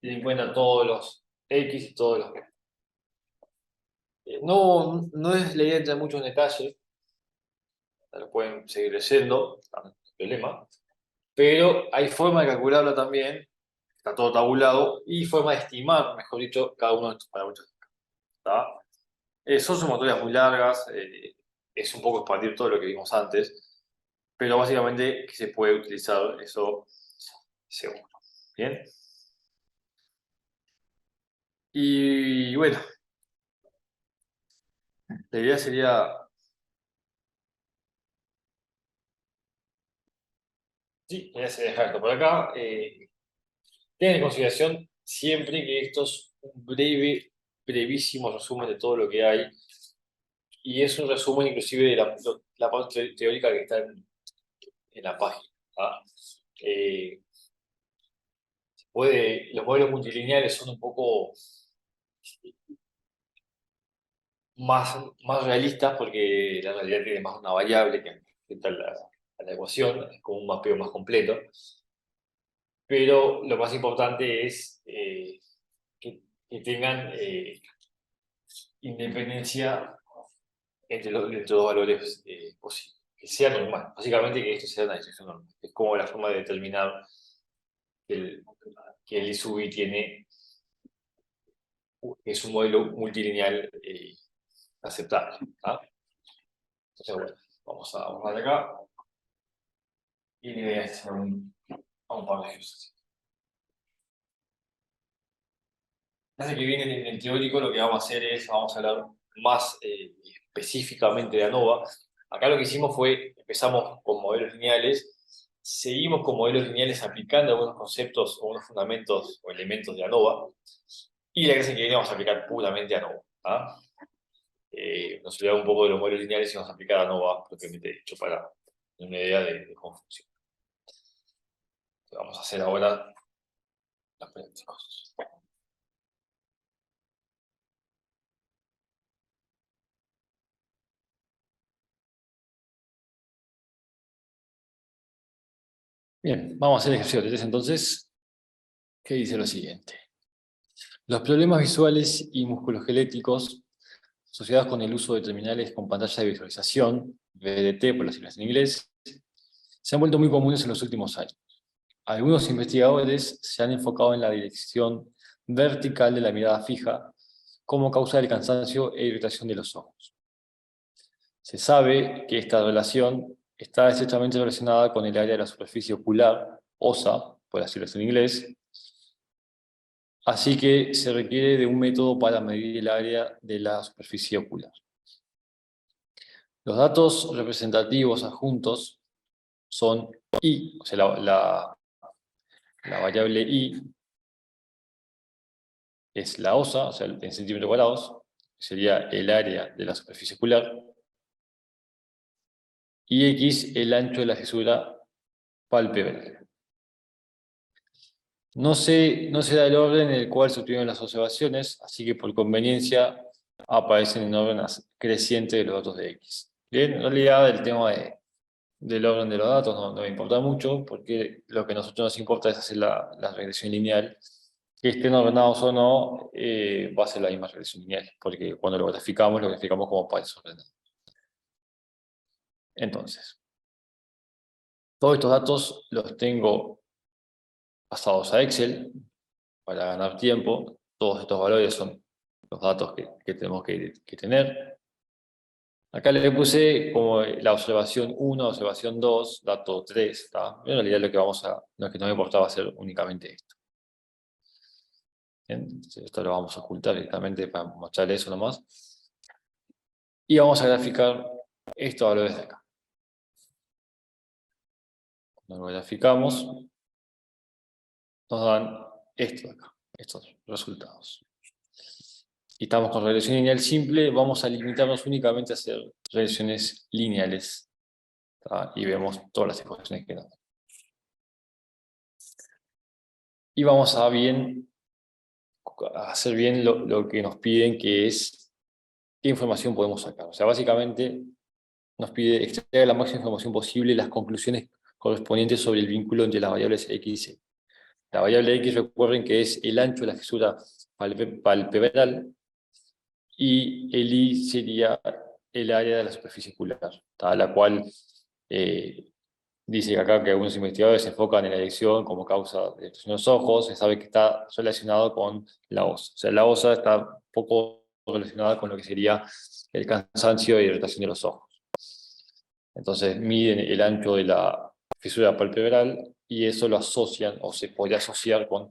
Tiene en cuenta todos los X y todos los beta. No es la idea entrar mucho en detalle, lo pueden seguir leyendo, no hay problema, pero hay forma de calcularlo también, está todo tabulado, y forma de estimar, mejor dicho, cada uno de estos parámetros. Son sumatorias muy largas, es un poco expandir todo lo que vimos antes, pero básicamente que se puede utilizar eso seguro. Bien. Y bueno, la idea sería, sí, la idea sería dejar esto por acá. Ten en consideración siempre que esto es un brevísimo resumen de todo lo que hay, y es un resumen inclusive de la parte teórica que está en la página. Eh, los modelos multilineales son un poco más realistas porque la realidad tiene más una variable que afecta a la ecuación, es como un mapeo más completo. Pero lo más importante es que tengan independencia entre los valores posibles, que sea normal. Básicamente que esto sea una distribución normal. Es como la forma de determinar que el I sub I es un modelo multilineal aceptable. Entonces, bueno, vamos a borrar acá y le voy a hacer a un par de ejercicios. Desde que viene en teórico, lo que vamos a hacer es, vamos a hablar más específicamente de ANOVA, Acá lo que hicimos fue, empezamos con modelos lineales, seguimos con modelos lineales aplicando algunos conceptos o unos fundamentos o elementos de ANOVA, y la clase que viene vamos a aplicar puramente ANOVA. ¿Ah? Nos olvidamos un poco de los modelos lineales y vamos a aplicar ANOVA propiamente dicho para tener una idea de cómo funciona. Entonces, vamos a hacer ahora los prácticos. Bien, vamos a hacer el ejercicio de 3 entonces, que dice lo siguiente. Los problemas visuales y musculoesqueléticos asociados con el uso de terminales con pantalla de visualización, VDT por las siglas en inglés, se han vuelto muy comunes en los últimos años. Algunos investigadores se han enfocado en la dirección vertical de la mirada fija como causa del cansancio e irritación de los ojos. Se sabe que esta relación está estrechamente relacionada con el área de la superficie ocular, OSA, por decirlo en inglés, así que se requiere de un método para medir el área de la superficie ocular. Los datos representativos adjuntos son I, o sea, la variable I es la OSA, o sea, en centímetros cuadrados, sería el área de la superficie ocular, y X el ancho de la fisura palpebral. No se da el orden en el cual se obtienen las observaciones, así que por conveniencia aparecen en orden creciente de los datos de X. Bien, en realidad el tema del orden de los datos no me importa mucho, porque lo que a nosotros nos importa es hacer la regresión lineal. Que estén ordenados o no, va a ser la misma regresión lineal, porque cuando lo graficamos como pares ordenados. Entonces, todos estos datos los tengo pasados a Excel para ganar tiempo. Todos estos valores son los datos que tenemos que tener. Acá le puse como la observación 1, observación 2, dato 3. En realidad lo que nos importaba hacer únicamente esto. Bien, entonces esto lo vamos a ocultar directamente para mostrarle eso nomás. Y vamos a graficar estos valores de acá. Cuando lo graficamos, nos dan esto de acá, estos resultados. Y estamos con regresión lineal simple, vamos a limitarnos únicamente a hacer regresiones lineales. Y vemos todas las ecuaciones que nos dan. Y vamos a hacer bien lo que nos piden, que es qué información podemos sacar. O sea, básicamente nos pide extraer la máxima información posible las conclusiones correspondientes sobre el vínculo entre las variables X y Y. La variable X, recuerden que es el ancho de la fisura palpebral, y el Y sería el área de la superficie ocular, la cual dice que acá que algunos investigadores se enfocan en la erección como causa de irritación de los ojos. Se sabe que está relacionado con la OSA. O sea, la OSA está un poco relacionada con lo que sería el cansancio e irritación de los ojos. Entonces miden el ancho de la fisura palpebral y eso lo asocian, o se podría asociar con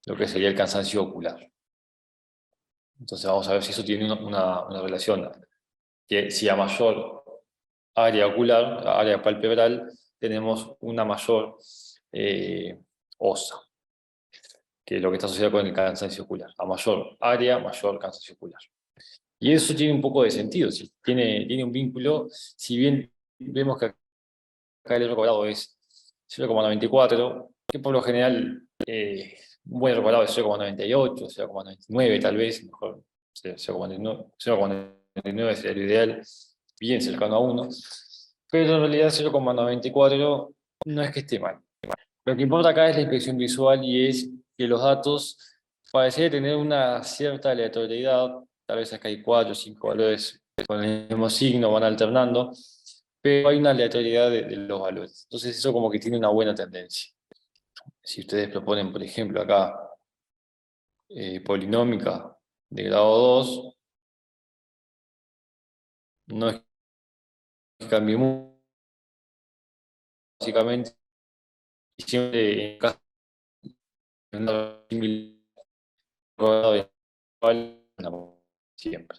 lo que sería el cansancio ocular. Entonces vamos a ver si eso tiene una relación. Que si a mayor área ocular, área palpebral, tenemos una mayor OSA, que es lo que está asociado con el cansancio ocular. A mayor área, mayor cansancio ocular. Y eso tiene un poco de sentido, tiene un vínculo. Si bien vemos que acá el error cuadrado es 0,94, que por lo general un buen error cuadrado es 0,98, 0,99 tal vez, mejor 0,99 sería lo ideal, bien cercano a 1, pero en realidad 0,94 no es que esté mal. Lo que importa acá es la inspección visual, y es que los datos parecen tener una cierta aleatoriedad. Tal vez acá hay 4 o 5 valores con el mismo signo, van alternando, pero hay una aleatoriedad de los valores. Entonces eso como que tiene una buena tendencia. Si ustedes proponen, por ejemplo, acá polinómica de grado 2, no es que cambie mucho, básicamente, y siempre en caso de una similar siempre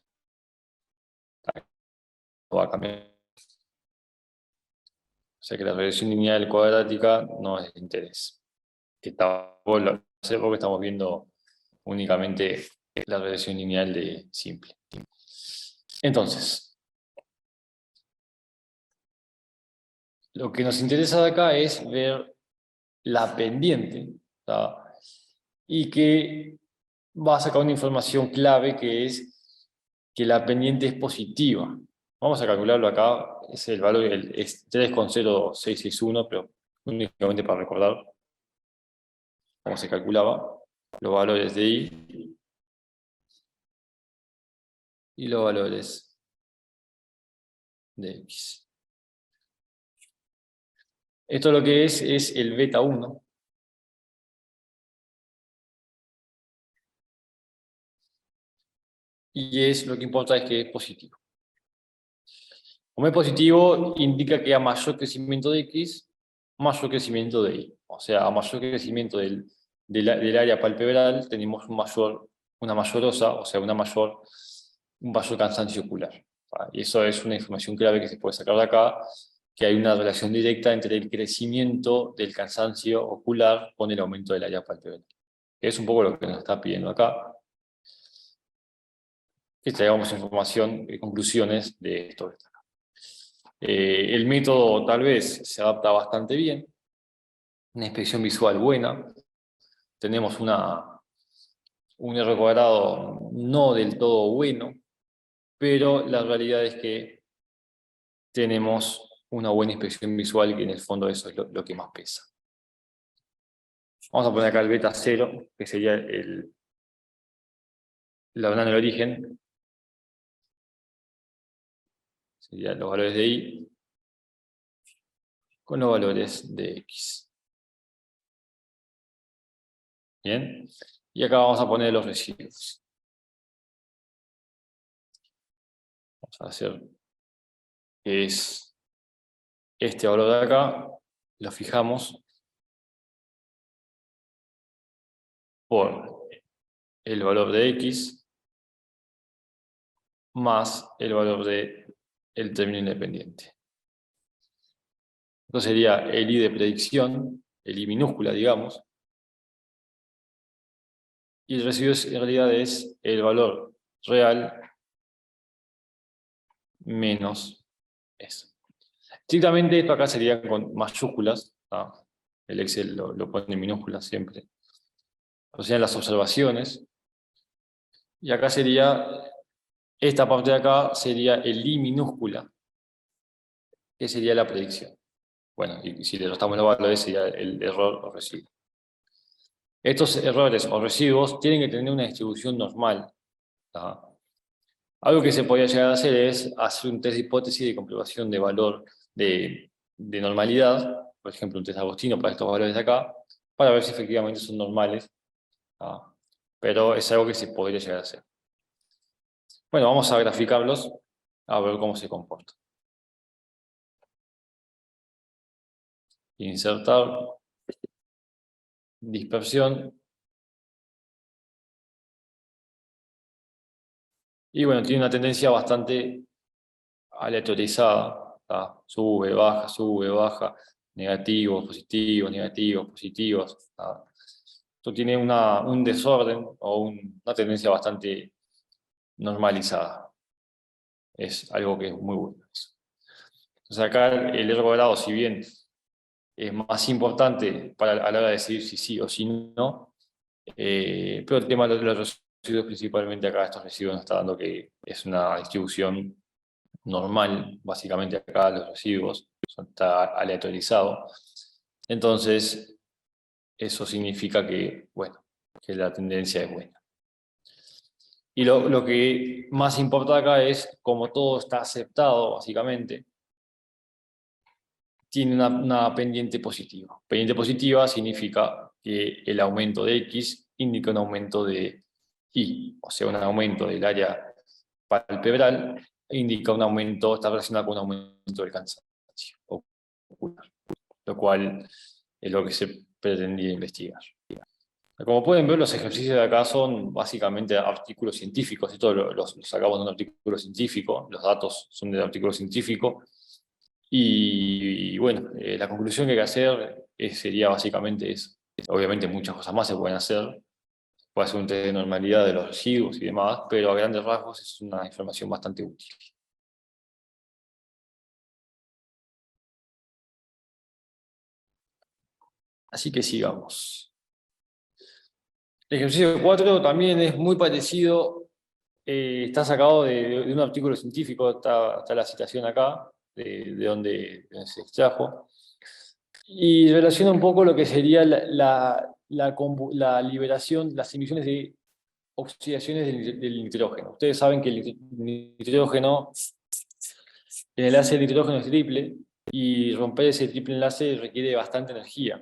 va a cambiar. sea que la regresión lineal cuadrática no es de interés. Que tampoco lo sé porque estamos viendo únicamente la regresión lineal de simple. Entonces, lo que nos interesa de acá es ver la pendiente, ¿tá? Y que va a sacar una información clave que es que la pendiente es positiva. Vamos a calcularlo acá, es el valor es 3,0661, pero únicamente para recordar cómo se calculaba los valores de y los valores de x. Esto lo que es el beta 1. Y lo que importa es que es positivo. Como es positivo, indica que a mayor crecimiento de x, mayor crecimiento de y. O sea, a mayor crecimiento del área palpebral, tenemos una mayor osa, o sea, un mayor cansancio ocular. Y eso es una información clave que se puede sacar de acá, que hay una relación directa entre el crecimiento del cansancio ocular con el aumento del área palpebral. Es un poco lo que nos está pidiendo acá. Que traigamos información y conclusiones de esto. El método tal vez se adapta bastante bien, una inspección visual buena, tenemos un R cuadrado no del todo bueno, pero la realidad es que tenemos una buena inspección visual que en el fondo eso es lo que más pesa. Vamos a poner acá el beta 0, que sería la banana del origen, serían los valores de y con los valores de x. Bien, y acá vamos a poner los residuos. Vamos a hacer que es este valor de acá, lo fijamos por el valor de x más el valor del término independiente. Entonces sería el i de predicción, el i minúscula, digamos, y el residuo en realidad es el valor real menos eso. Estrictamente esto acá sería con mayúsculas, ¿no? El Excel lo pone en minúsculas siempre. O sea, las observaciones. Y acá sería, esta parte de acá sería el i minúscula, que sería la predicción. Bueno, y si le restamos los valores sería el error o residuo. Estos errores o residuos tienen que tener una distribución normal, ¿tá? Algo que se podría llegar a hacer es hacer un test de hipótesis de comprobación de valor de normalidad, por ejemplo, un test agostino para estos valores de acá, para ver si efectivamente son normales, ¿tá? Pero es algo que se podría llegar a hacer. Bueno, vamos a graficarlos, a ver cómo se comporta. Insertar, dispersión. Y bueno, tiene una tendencia bastante aleatorizada, ¿tá? Sube, baja, negativos, positivos, positivos, ¿tá? Esto tiene un desorden o una tendencia bastante normalizada. Es algo que es muy bueno. Entonces acá el R cuadrado, si bien es más importante a la hora de decidir si sí o si no, pero el tema de los residuos, principalmente acá estos residuos nos está dando que es una distribución normal, básicamente acá los residuos, está aleatorizado. Entonces, eso significa que, bueno, que la tendencia es buena. Y lo que más importa acá es, como todo está aceptado, básicamente, tiene una pendiente positiva. Pendiente positiva significa que el aumento de X indica un aumento de Y, o sea, un aumento del área palpebral indica un aumento, está relacionado con un aumento del cansancio ocular, lo cual es lo que se pretendía investigar. Como pueden ver, los ejercicios de acá son básicamente artículos científicos, esto los sacamos de un artículo científico, los datos son del artículo científico, Y bueno, la conclusión que hay que hacer sería básicamente obviamente muchas cosas más se pueden hacer, puede ser un test de normalidad de los residuos y demás, pero a grandes rasgos es una información bastante útil. Así que sigamos. El ejercicio 4 también es muy parecido, está sacado de un artículo científico, está la citación acá, de donde se extrajo, y relaciona un poco lo que sería la liberación, las emisiones de oxidaciones del nitrógeno. Ustedes saben que el nitrógeno, el enlace de nitrógeno es triple, y romper ese triple enlace requiere bastante energía,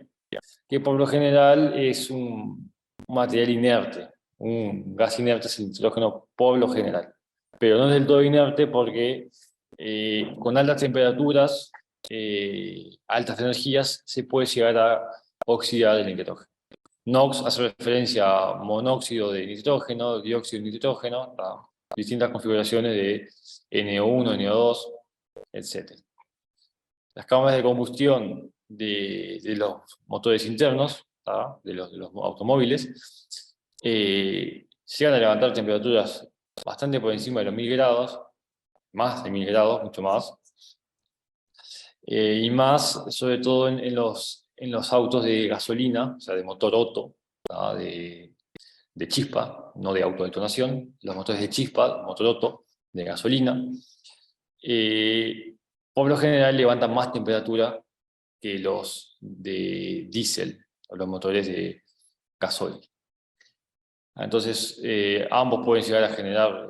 que por lo general es un material inerte. Un gas inerte es el nitrógeno por lo general. Pero no es del todo inerte porque con altas temperaturas, altas energías, se puede llegar a oxidar el nitrógeno. NOx hace referencia a monóxido de nitrógeno, dióxido de nitrógeno, a distintas configuraciones de NO1, NO2, etc. Las cámaras de combustión de los motores internos, ¿tá? De los automóviles, llegan a levantar temperaturas bastante por encima de los 1000 grados, más de 1000 grados, mucho más, y más sobre todo en los autos de gasolina, o sea, de motor Otto, ¿tá? De chispa, no de autodetonación, los motores de chispa, motor Otto, de gasolina, eh, por lo general levantan más temperatura que los de diésel o los motores de gasoil. Entonces, ambos pueden llegar a generar,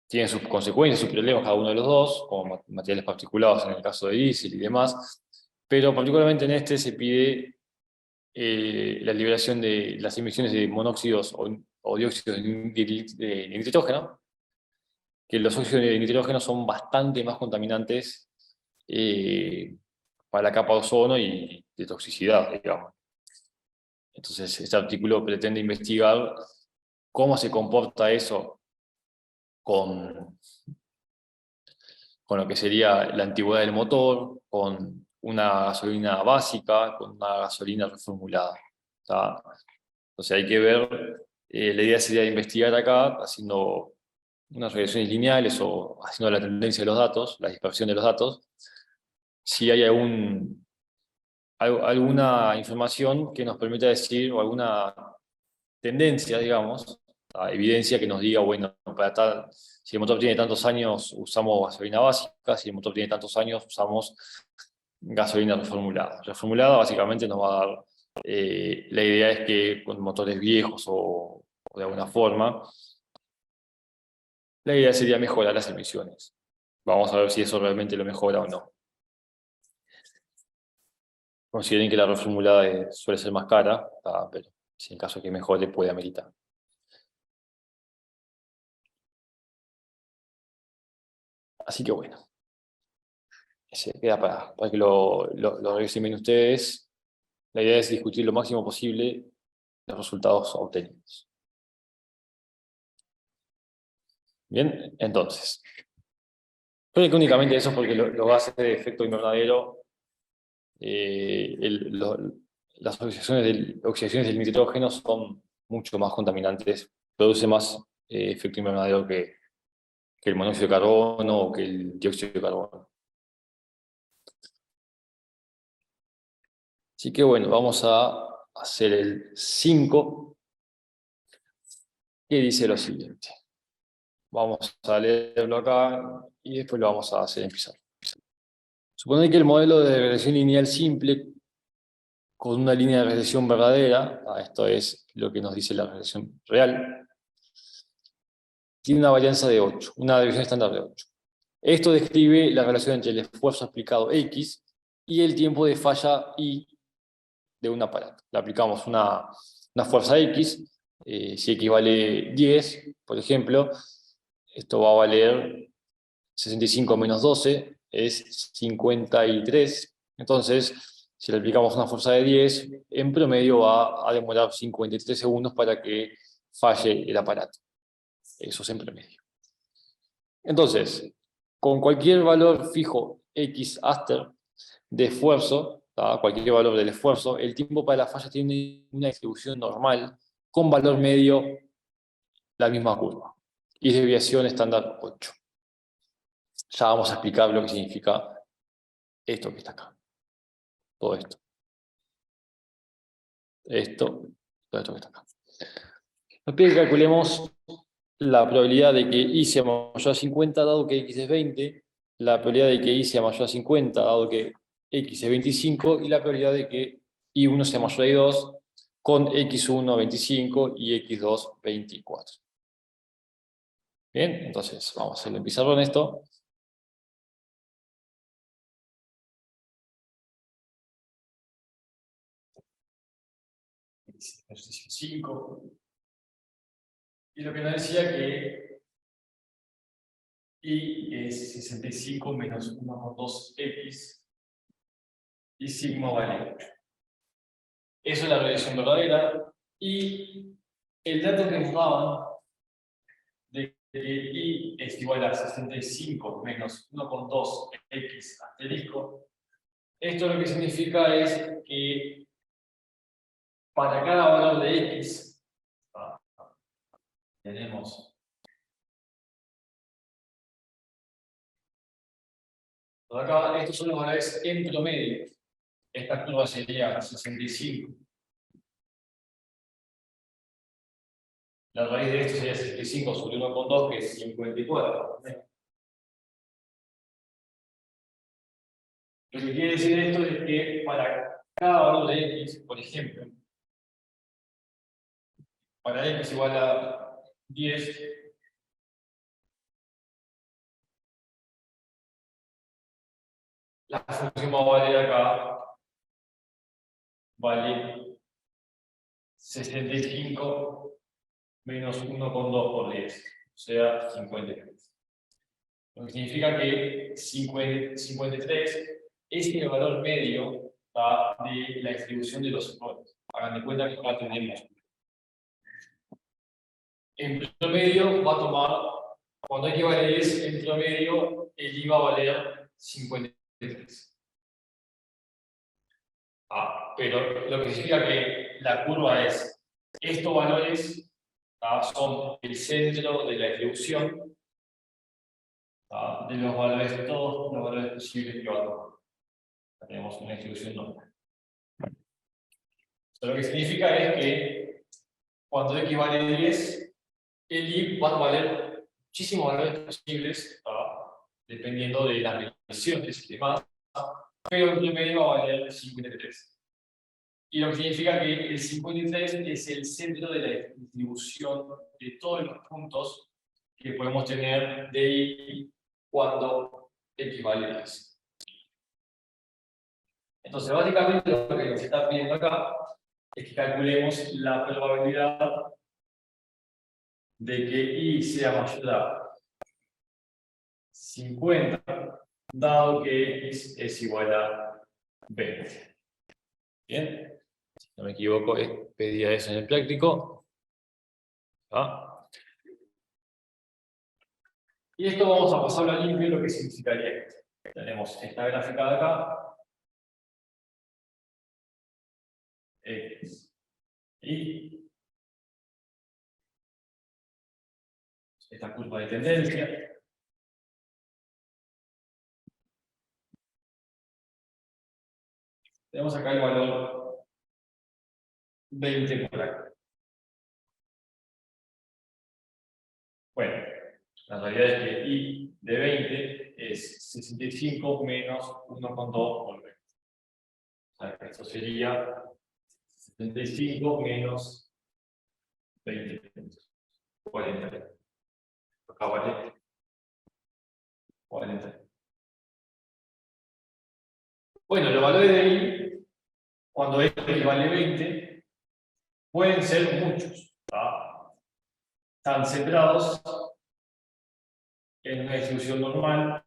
tienen sus consecuencias, sus problemas cada uno de los dos, como materiales particulados en el caso de diésel y demás, pero particularmente en este se pide la liberación de las emisiones de monóxidos o dióxidos de nitrógeno, que los óxidos de nitrógeno son bastante más contaminantes para la capa de ozono y de toxicidad, digamos. Entonces, este artículo pretende investigar cómo se comporta eso con, con lo que sería la antigüedad del motor, con una gasolina básica, con una gasolina reformulada. ¿Tá? Entonces hay que ver, la idea sería investigar acá, haciendo unas regresiones lineales o haciendo la tendencia de los datos, la dispersión de los datos, si hay alguna información que nos permita decir, o alguna tendencia, digamos, a evidencia que nos diga, bueno, si el motor tiene tantos años usamos gasolina básica, si el motor tiene tantos años usamos gasolina reformulada. Reformulada básicamente nos va a dar, la idea es que con motores viejos o de alguna forma, la idea sería mejorar las emisiones. Vamos a ver si eso realmente lo mejora o no. Consideren que la reformulada suele ser más cara, pero si en caso de que mejore puede ameritar. Así que bueno, se queda para que lo revisen bien ustedes. La idea es discutir lo máximo posible los resultados obtenidos. Bien, entonces, creo que únicamente eso, porque los gases de efecto invernadero, las oxidaciones del nitrógeno son mucho más contaminantes, produce más efecto invernadero que el monóxido de carbono o que el dióxido de carbono. Así que bueno, vamos a hacer el 5, que dice lo siguiente. Vamos a leerlo acá y después lo vamos a hacer en pizarra. Suponer que el modelo de regresión lineal simple con una línea de regresión verdadera, esto es lo que nos dice la regresión real, tiene una varianza de 8, una desviación estándar de 8. Esto describe la relación entre el esfuerzo aplicado X y el tiempo de falla Y de un aparato. Le aplicamos una fuerza X, si X vale 10, por ejemplo, esto va a valer 65 menos 12, es 53. Entonces, si le aplicamos una fuerza de 10, en promedio va a demorar 53 segundos para que falle el aparato. Eso es en promedio. Entonces, con cualquier valor fijo X aster de esfuerzo, cualquier valor del esfuerzo, el tiempo para la falla tiene una distribución normal con valor medio la misma curva. Y desviación estándar 8. Ya vamos a explicar lo que significa esto que está acá. Todo esto. Todo esto que está acá. Nos pide que calculemos la probabilidad de que y sea mayor a 50 dado que x es 20, la probabilidad de que y sea mayor a 50 dado que x es 25 y la probabilidad de que y1 sea mayor a y2 con x1 25 y x2 24. Bien, entonces vamos a hacerlo en pizarrón esto. Ejercicio 5. Y lo que nos decía que y es 65 menos 1 por 2x y sigma vale 8. Eso es la relación verdadera. Y el dato que nos daban de que y es igual a 65 menos 1,2x asterisco, esto lo que significa es que para cada valor de x, tenemos por acá, estos son los valores en promedio. Esta curva sería 65. La raíz de esto sería 65 sobre 1,2, que es 54. Lo que quiere decir esto es que para cada valor de x, por ejemplo, para x igual a 10, la función va a valer acá, vale 65 menos 1,2 por 10, o sea, 53. Lo que significa que 53 es el valor medio de la distribución de los errores. Hagan de cuenta que acá tenemos. En promedio va a tomar, cuando hay que valer 10, en promedio el I va a valer 53. Pero lo que significa que la curva es, estos valores son el centro de la distribución de los valores, todos los valores posibles que va a tomar. Tenemos una distribución normal. Lo que significa es que cuando x vale 10, el I va a valer muchísimos valores posibles, dependiendo de las mediciones y demás, pero en promedio va a valer 53. Y lo que significa que el 53 es el centro de la distribución de todos los puntos que podemos tener de I cuando x vale 10. Entonces, básicamente lo que nos está pidiendo acá es que calculemos la probabilidad de que I sea mayor a 50, dado que X es igual a 20. Bien, si no me equivoco, pedía eso en el práctico. Y esto vamos a pasarlo a limpio, lo que significaría esto. Tenemos esta gráfica de acá, X, y esta curva de tendencia. Tenemos acá el valor 20 por acá. Bueno, la realidad es que I de 20 es 65 menos 1,2 por 20. O sea, que esto sería 75 menos 20 puntos. 40. Acá vale 40. Bueno, los valores de I, cuando X vale 20, pueden ser muchos. Están centrados en una distribución normal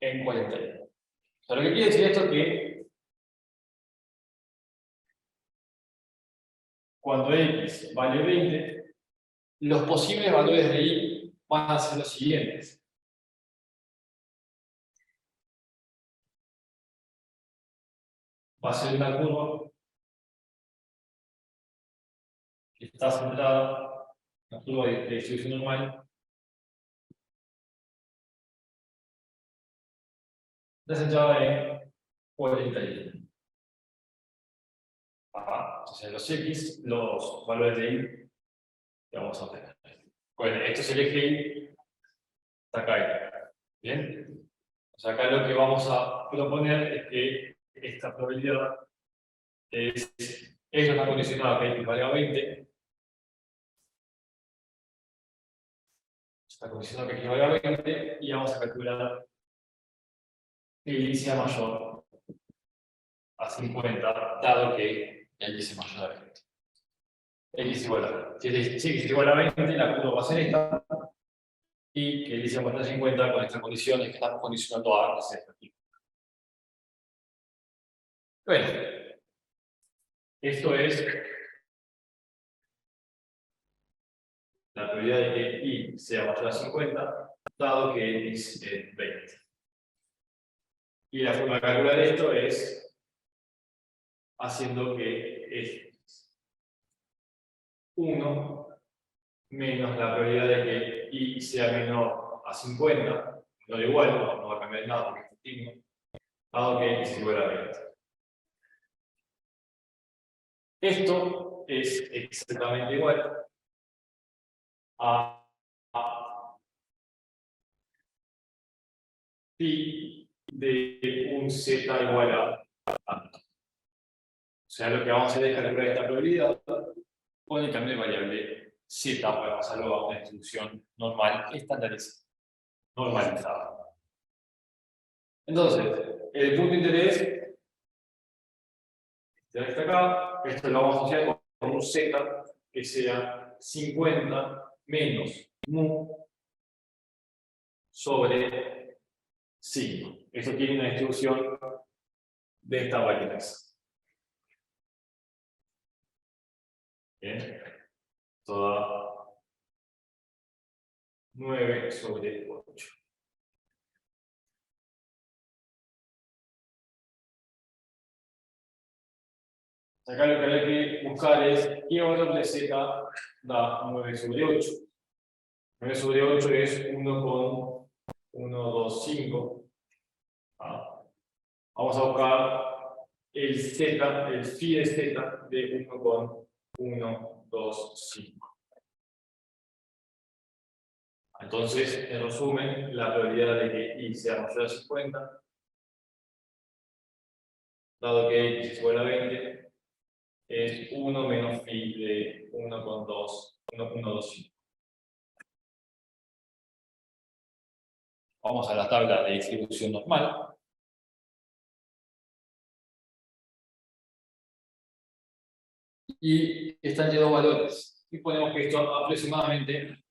en 40. O sea, lo que quiere decir esto es que cuando X vale 20, los posibles valores de I van a ser los siguientes. Va a ser una curva que está centrada, una curva de distribución normal, está centrada en 41. Entonces los X, los valores de Y que vamos a obtener. Bueno, esto es el eje Y, está acá. Bien. O sea, acá lo que vamos a proponer es que esta probabilidad está condicionada a que X valga 20. Está condicionada a que X valga 20 y vamos a calcular que Y sea mayor a 50, dado que X es mayor a 20. X igual a 20. Si X es igual a 20, la curva va a ser esta. Y que dice mayor a 50 con estas condiciones que estamos condicionando a la expectativa. Bueno, esto es la probabilidad de que Y sea mayor a 50, dado que X es 20. Y la forma de calcular esto es haciendo que es 1 menos la probabilidad de que Y sea menor a 50, no igual, no va a cambiar nada porque es continuo, dado que X igual a 20. Esto es exactamente igual a phi de un z igual a tanto. O sea, lo que vamos a hacer es calcular esta probabilidad con el cambio de variable z para pasarlo a una distribución normal estandarizada, normalizada. Entonces, el punto de interés está acá, esto lo vamos a asociar con un z que sea 50 menos mu sobre 5. Esto tiene una distribución de esta variedades. Bien, toda 9 sobre 8. Acá lo que hay que buscar es qué valor de z da 9 sobre 8. 9 sobre 8 es 1 con 1, 2, 5. Vamos a buscar el z, el phi de z de 1 con 1, 2, 5. Entonces, en resumen, la probabilidad de que y sea mayor a 50, dado que x es igual a 20, es 1 menos phi de 1 con 2, 1,25. Vamos a la tabla de distribución normal. Y están llenos valores. Y ponemos que esto aproximadamente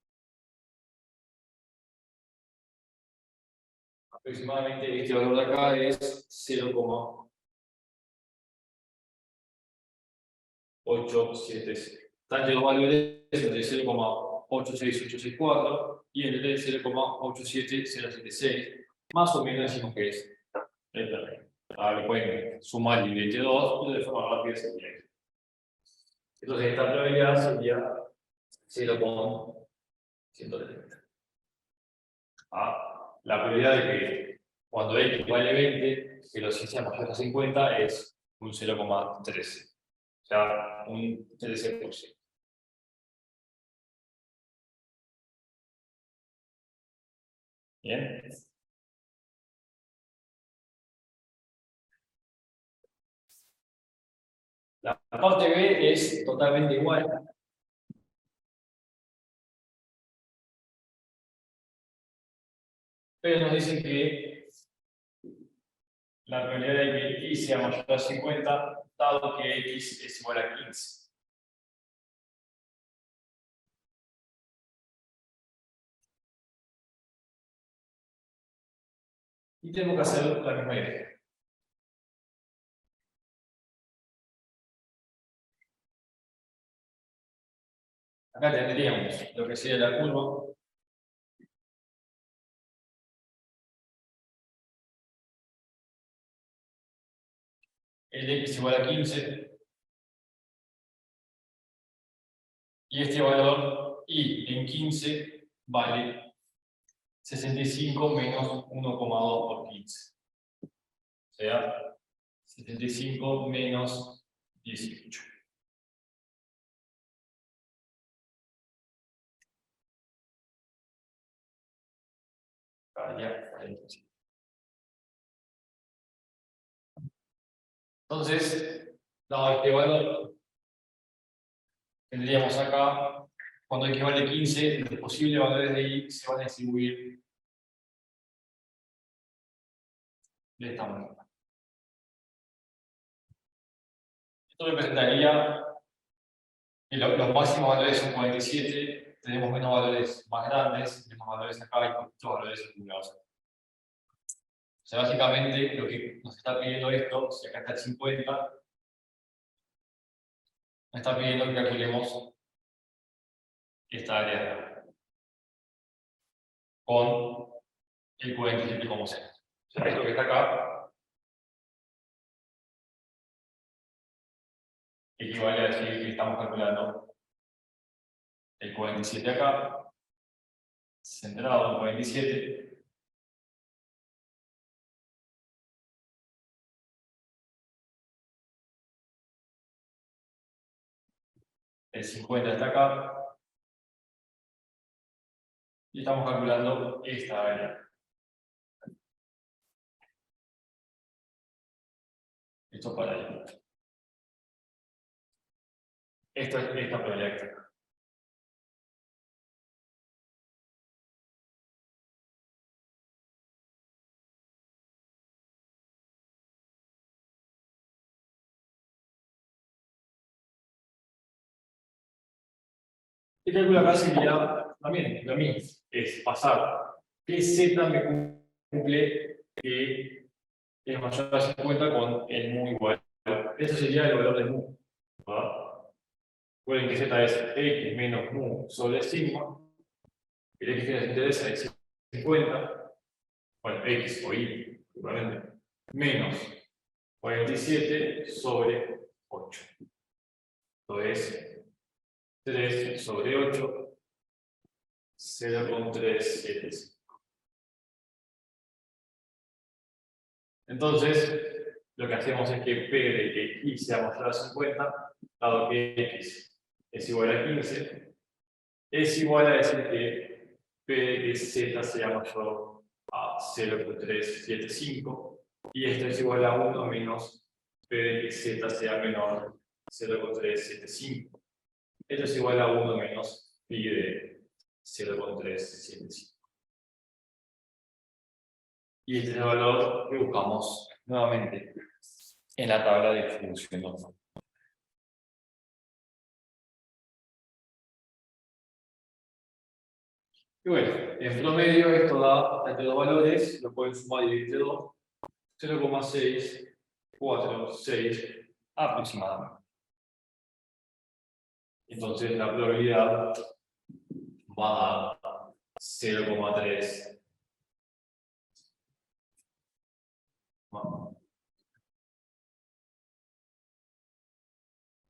este valor de acá es 0,876. Están llenos valores de 0,86864 y el de 0,87076. Más o menos decimos que es el terreno. Ahora le pueden sumar y dividir 2, pero de forma rápida sería eso. Entonces esta probabilidad sería 0,130. La probabilidad de que cuando x vale 20, que los y sea mayor a 50 es un 0,13. O sea, un 13%. Bien. La parte B es totalmente igual. Pero nos dicen que la probabilidad de que x sea mayor a 50, dado que x es igual a 15. Y tenemos que hacer la misma idea. Acá tendríamos lo que sería la curva el x igual a 15, y este valor y en 15 vale 65 menos 1,2 por 15. O sea, 75 menos 18. Entonces, dado este valor, tendríamos acá, cuando x vale 15, los posibles valores de y se van a distribuir de esta manera. Esto representaría que los máximos valores son 47, tenemos menos valores más grandes, tenemos valores acá y estos valores acumulados. O sea, básicamente lo que nos está pidiendo esto, si acá está el 50, nos está pidiendo que calculemos esta área con el 47 como sea. O sea, esto que está acá equivale a decir que estamos calculando el 47 acá, centrado en 47, el 50 está acá, y estamos calculando esta área. Esto para ahí. Esta probabilidad que está acá. El cálculo acá sería también lo mismo, es pasar qué z me cumple que es mayor a 50 con el mu igual. Eso sería el valor de mu. ¿Verdad? Recuerden que z es x menos mu sobre sigma. El x que nos interesa es 50. Bueno, x o y, probablemente. Menos 47 sobre 8. Esto es 3 sobre 8, 0,375. Entonces, lo que hacemos es que P de que y sea mayor a 50, dado que x es igual a 15, es igual a decir que P de que z sea mayor a 0,375, y esto es igual a 1 menos P de que z sea menor a 0,375. Esto es igual a 1 menos pi de 0,375. Y este es el valor que buscamos nuevamente en la tabla de distribución normal. Y bueno, en promedio esto da entre dos valores, lo pueden sumar y dividir entre 2, 0,646 aproximadamente. Entonces la probabilidad va a 0,3.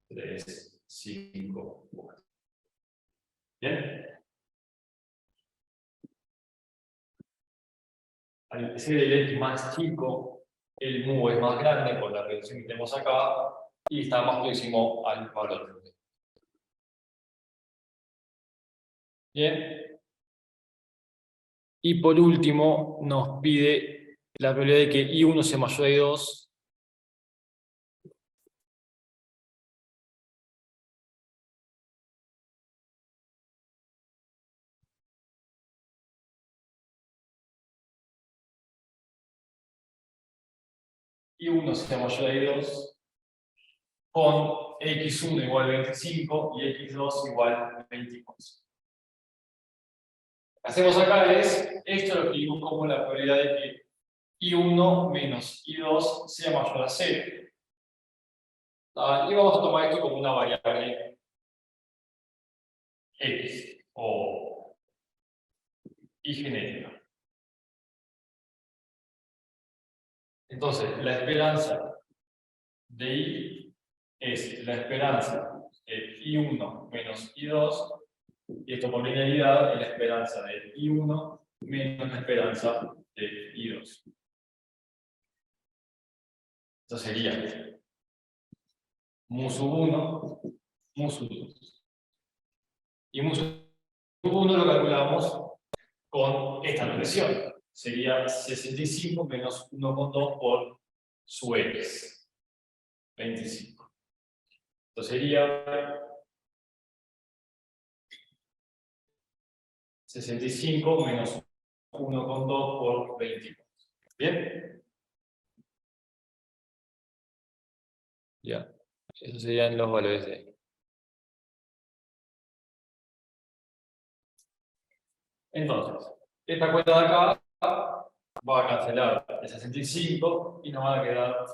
3, 5, 4. ¿Bien? Al ser el X más chico, el mu es más grande por la relación que tenemos acá y está más próximo al valor. Bien. Y por último, nos pide la probabilidad de que I1 sea mayor a I2. I1 sea mayor a I2 con X1 igual a 25 y X2 igual a 24. Lo que hacemos acá es, esto lo escribimos como la probabilidad de que I1 menos I2 sea mayor a 0. Y vamos a tomar esto como una variable X o Y genética. Entonces, la esperanza de I es la esperanza de I1 menos I2, y esto por linealidad es la esperanza de I1 menos la esperanza de I2. Esto sería mu sub 1, mu sub 2. Y mu sub 1 lo calculamos con esta notación. Sería 65 menos 1,2 por su x, 25. Entonces sería 65 menos 1,2 por 24. ¿Bien? Ya. Esos serían los valores de ahí. Entonces, esta cuenta de acá va a cancelar el 65 y nos va a quedar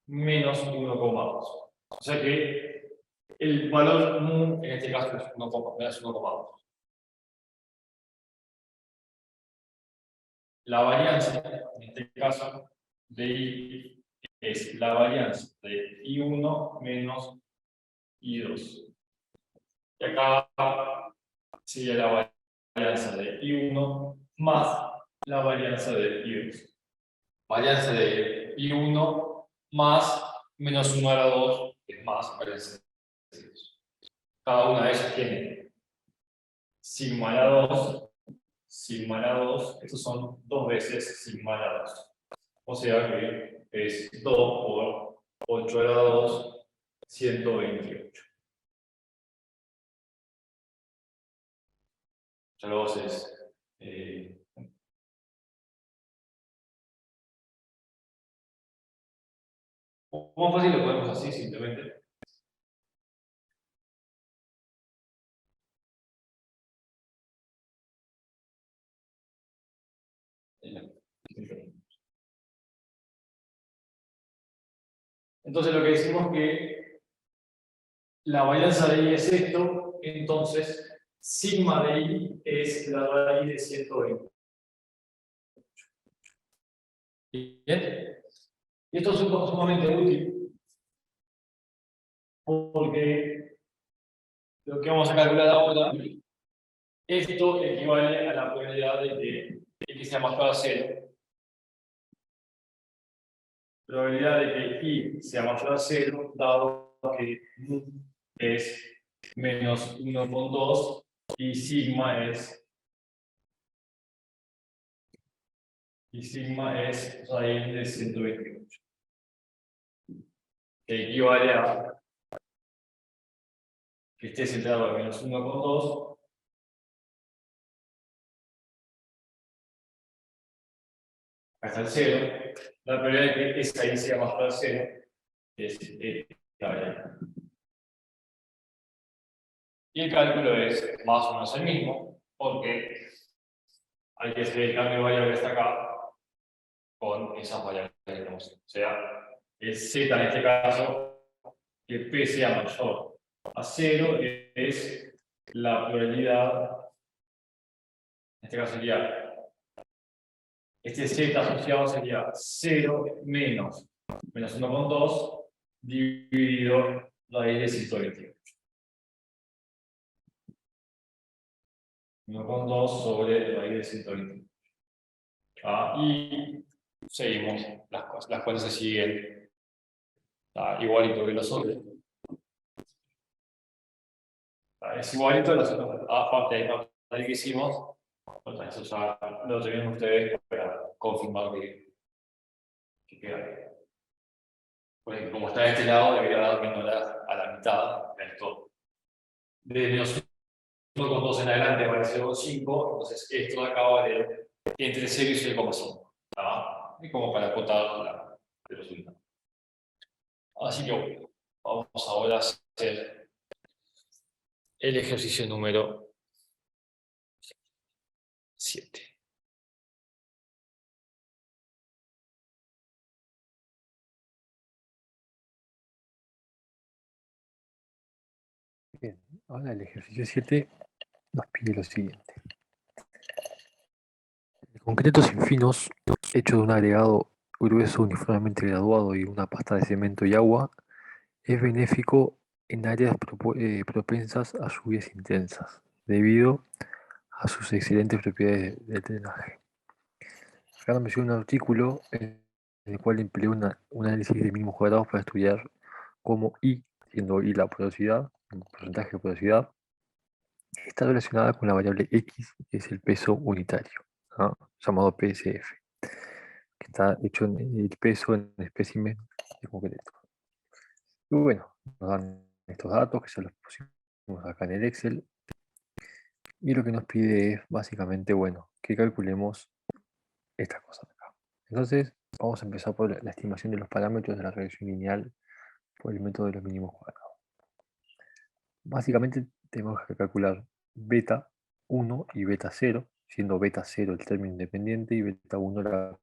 menos 1,2. O sea que el valor mu en este caso es 1,2. La varianza, en este caso, de I es la varianza de I1 menos I2. Y acá sería la varianza de I1 más la varianza de I2. Varianza de I1 más menos 1 a la 2 es más varianza de I2. Cada una de ellas tiene sigma a la 2, sigma a la 2, estos son 2 veces sigma a la 2. O sea que es 2 por 8 a la 2, 128. Ya lo es. Más fácil lo podemos así simplemente. Entonces lo que decimos que la varianza de I es esto, entonces sigma de I es la raíz de 120. ¿Bien? Y esto es sumamente útil porque lo que vamos a calcular ahora, esto equivale a la probabilidad de que X sea mayor a 0. Probabilidad de que I sea mayor a 0, dado que mu es menos 1,2 y sigma es raíz de 128, que equivale a que esté centrado en menos 1,2 hasta el 0. La probabilidad de que esa I sea mayor a 0 es esta variable. Y el cálculo es más o menos el mismo, porque hay que hacer el cambio de variable hasta acá con esas variables que tenemos. O sea, el z en este caso, que p sea mayor a 0, es la probabilidad, en este caso sería, este z asociado sería 0 menos 1,2 dividido raíz de 128. 1,2 sobre raíz de 128. Y seguimos, las cosas se siguen igualito que los otros. Es igualito a los otros. Aparte de que hicimos, bueno, eso ya lo tienen ustedes para confirmar que queda bien. Porque como está de este lado, debería dar menos a la mitad de esto. De menos 1,2 en adelante vale 0,5, entonces esto de acá vale entre 0 y 0,5. Y como para acotar el resultado. Así que bueno, vamos ahora a hacer el ejercicio número 7. Bien, ahora el ejercicio 7 nos pide lo siguiente. El concreto sin finos hecho de un agregado grueso uniformemente graduado y una pasta de cemento y agua es benéfico en áreas propensas a lluvias intensas, debido a sus excelentes propiedades de drenaje. Acá me mencioné un artículo en el cual empleó un análisis de mínimos cuadrados para estudiar cómo I, siendo I la porosidad, el porcentaje de porosidad, está relacionada con la variable X, que es el peso unitario, ¿no? Llamado PSF, que está hecho en el peso en espécimen de concreto. Y bueno, nos dan estos datos que ya los pusimos acá en el Excel. Y lo que nos pide es básicamente, bueno, que calculemos estas cosas acá. Entonces, vamos a empezar por la estimación de los parámetros de la regresión lineal por el método de los mínimos cuadrados. Básicamente tenemos que calcular beta 1 y beta 0, siendo beta 0 el término independiente y beta 1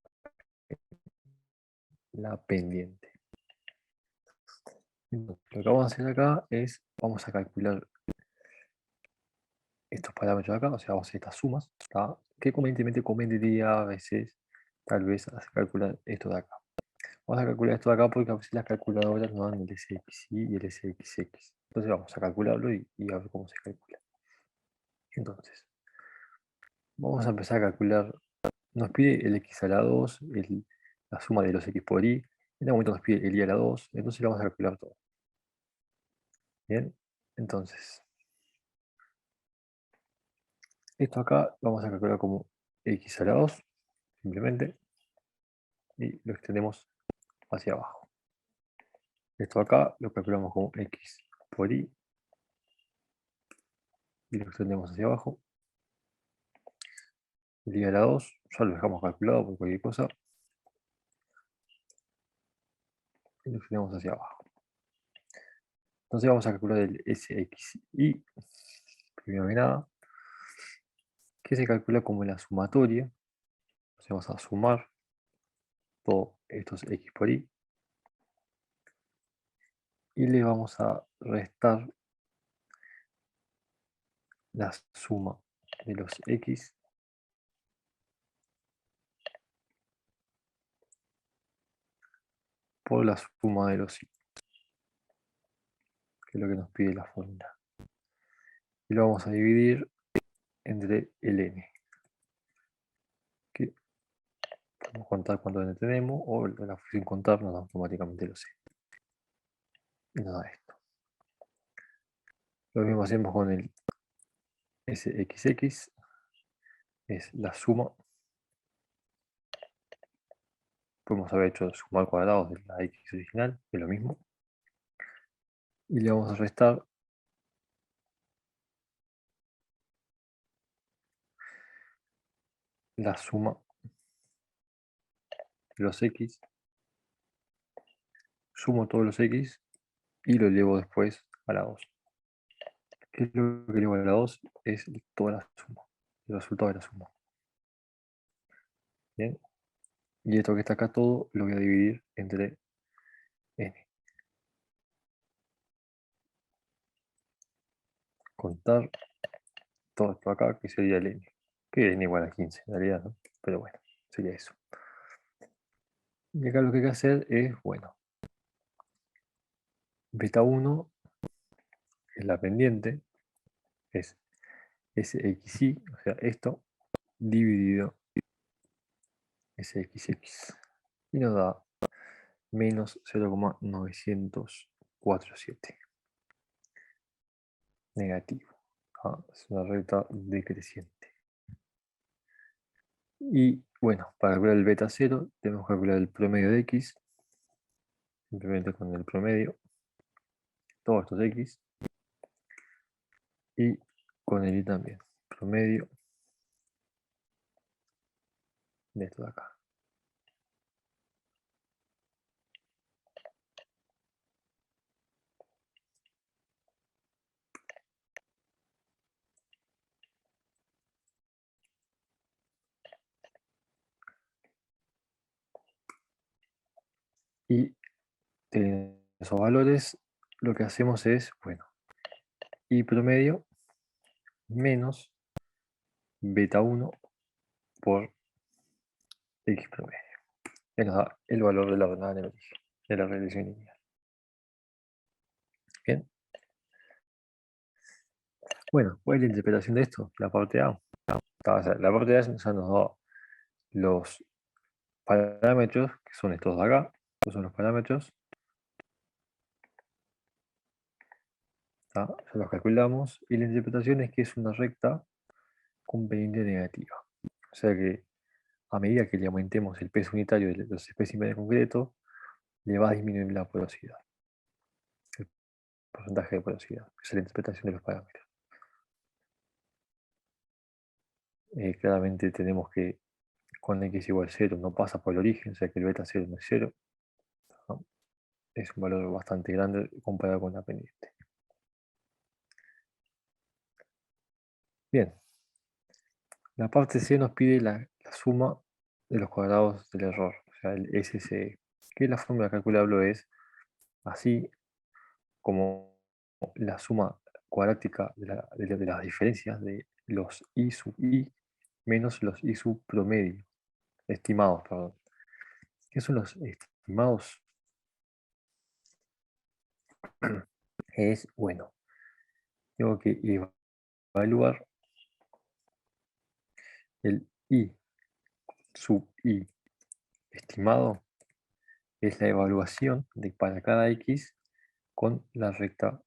la pendiente. Entonces, lo que vamos a hacer acá es, vamos a calcular estos parámetros de acá, o sea, vamos a hacer estas sumas, ¿tá? Que convenientemente convendría a veces, tal vez, hacer calcular esto de acá. Vamos a calcular esto de acá porque a veces las calculadoras nos dan el SXY y el SXX. Entonces vamos a calcularlo y a ver cómo se calcula. Entonces, vamos a empezar a calcular. Nos pide el x a la 2, la suma de los x por y. En este momento nos pide el y a la 2, entonces lo vamos a calcular todo. Bien, entonces, esto acá lo vamos a calcular como x a la 2, simplemente, y lo extendemos hacia abajo. Esto acá lo calculamos como x por y, y lo extendemos hacia abajo. El y a la 2, ya lo dejamos calculado por cualquier cosa, y lo extendemos hacia abajo. Entonces vamos a calcular el SXY, primero que nada, que se calcula como la sumatoria. Entonces vamos a sumar todos estos x por y le vamos a restar la suma de los x por la suma de los y, que es lo que nos pide la fórmula. Y lo vamos a dividir entre el n, que podemos contar cuánto n tenemos, o sin contar nos da automáticamente los n. Y nos da esto. Lo mismo hacemos con el sxx, es la suma. Podemos haber hecho sumar cuadrados de la x original, que es lo mismo. Y le vamos a restar la suma de los x, sumo todos los x y lo elevo después a la 2. ¿Qué es lo que elevo a la 2? Es toda la suma, el resultado de la suma. Bien, y esto que está acá todo lo voy a dividir entre n. Contar todo esto acá, que sería el n, que n igual a 15 en realidad, ¿no? Pero bueno, sería eso. Y acá lo que hay que hacer es, bueno, beta 1 es la pendiente, es SXY, o sea, esto, dividido SXX. Y nos da menos 0,947. Negativo. Es una recta decreciente. Y bueno, para calcular el beta 0, tenemos que calcular el promedio de x, simplemente con el promedio, todos estos x, y con el y también, promedio de esto de acá. Y teniendo esos valores, lo que hacemos es, bueno, y promedio menos beta 1 por x promedio. que nos da el valor de la ordenada en el origen, de la regresión lineal. Bien, bueno, ¿cuál es la interpretación de esto? La parte A. O sea, la parte A ya nos da los parámetros, que son estos de acá, estos son los parámetros, ya los calculamos, y la interpretación es que es una recta con pendiente negativa. O sea que a medida que le aumentemos el peso unitario de los especímenes concretos, le va a disminuir la porosidad, el porcentaje de porosidad. Esa es la interpretación de los parámetros. Claramente tenemos que con x igual 0 no pasa por el origen, o sea que el beta 0 no es 0. ¿No? Es un valor bastante grande comparado con la pendiente. Bien, la parte C nos pide la suma de los cuadrados del error, o sea, el SCE, que la fórmula calculable es así como la suma cuadrática de las diferencias de los I sub I menos los I sub promedio, estimados, perdón. ¿Qué son los estimados? Es, bueno, tengo que evaluar el I sub I estimado, es la evaluación de para cada X con la recta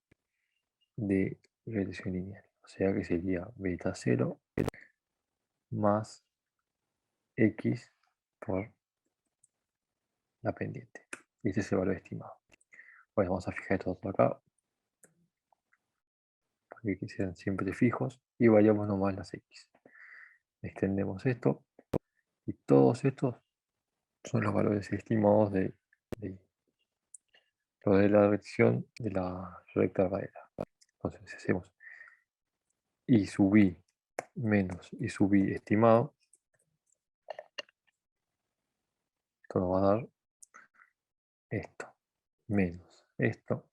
de regresión lineal. O sea que sería beta 0 más X por la pendiente. Y ese es el valor estimado. Bueno, vamos a fijar esto acá, para que sean siempre fijos, y vayamos nomás las X. Extendemos esto, y todos estos son los valores estimados de lo de la dirección de la recta verdadera. Entonces, si hacemos I sub I menos I sub I estimado, esto nos va a dar esto, menos esto.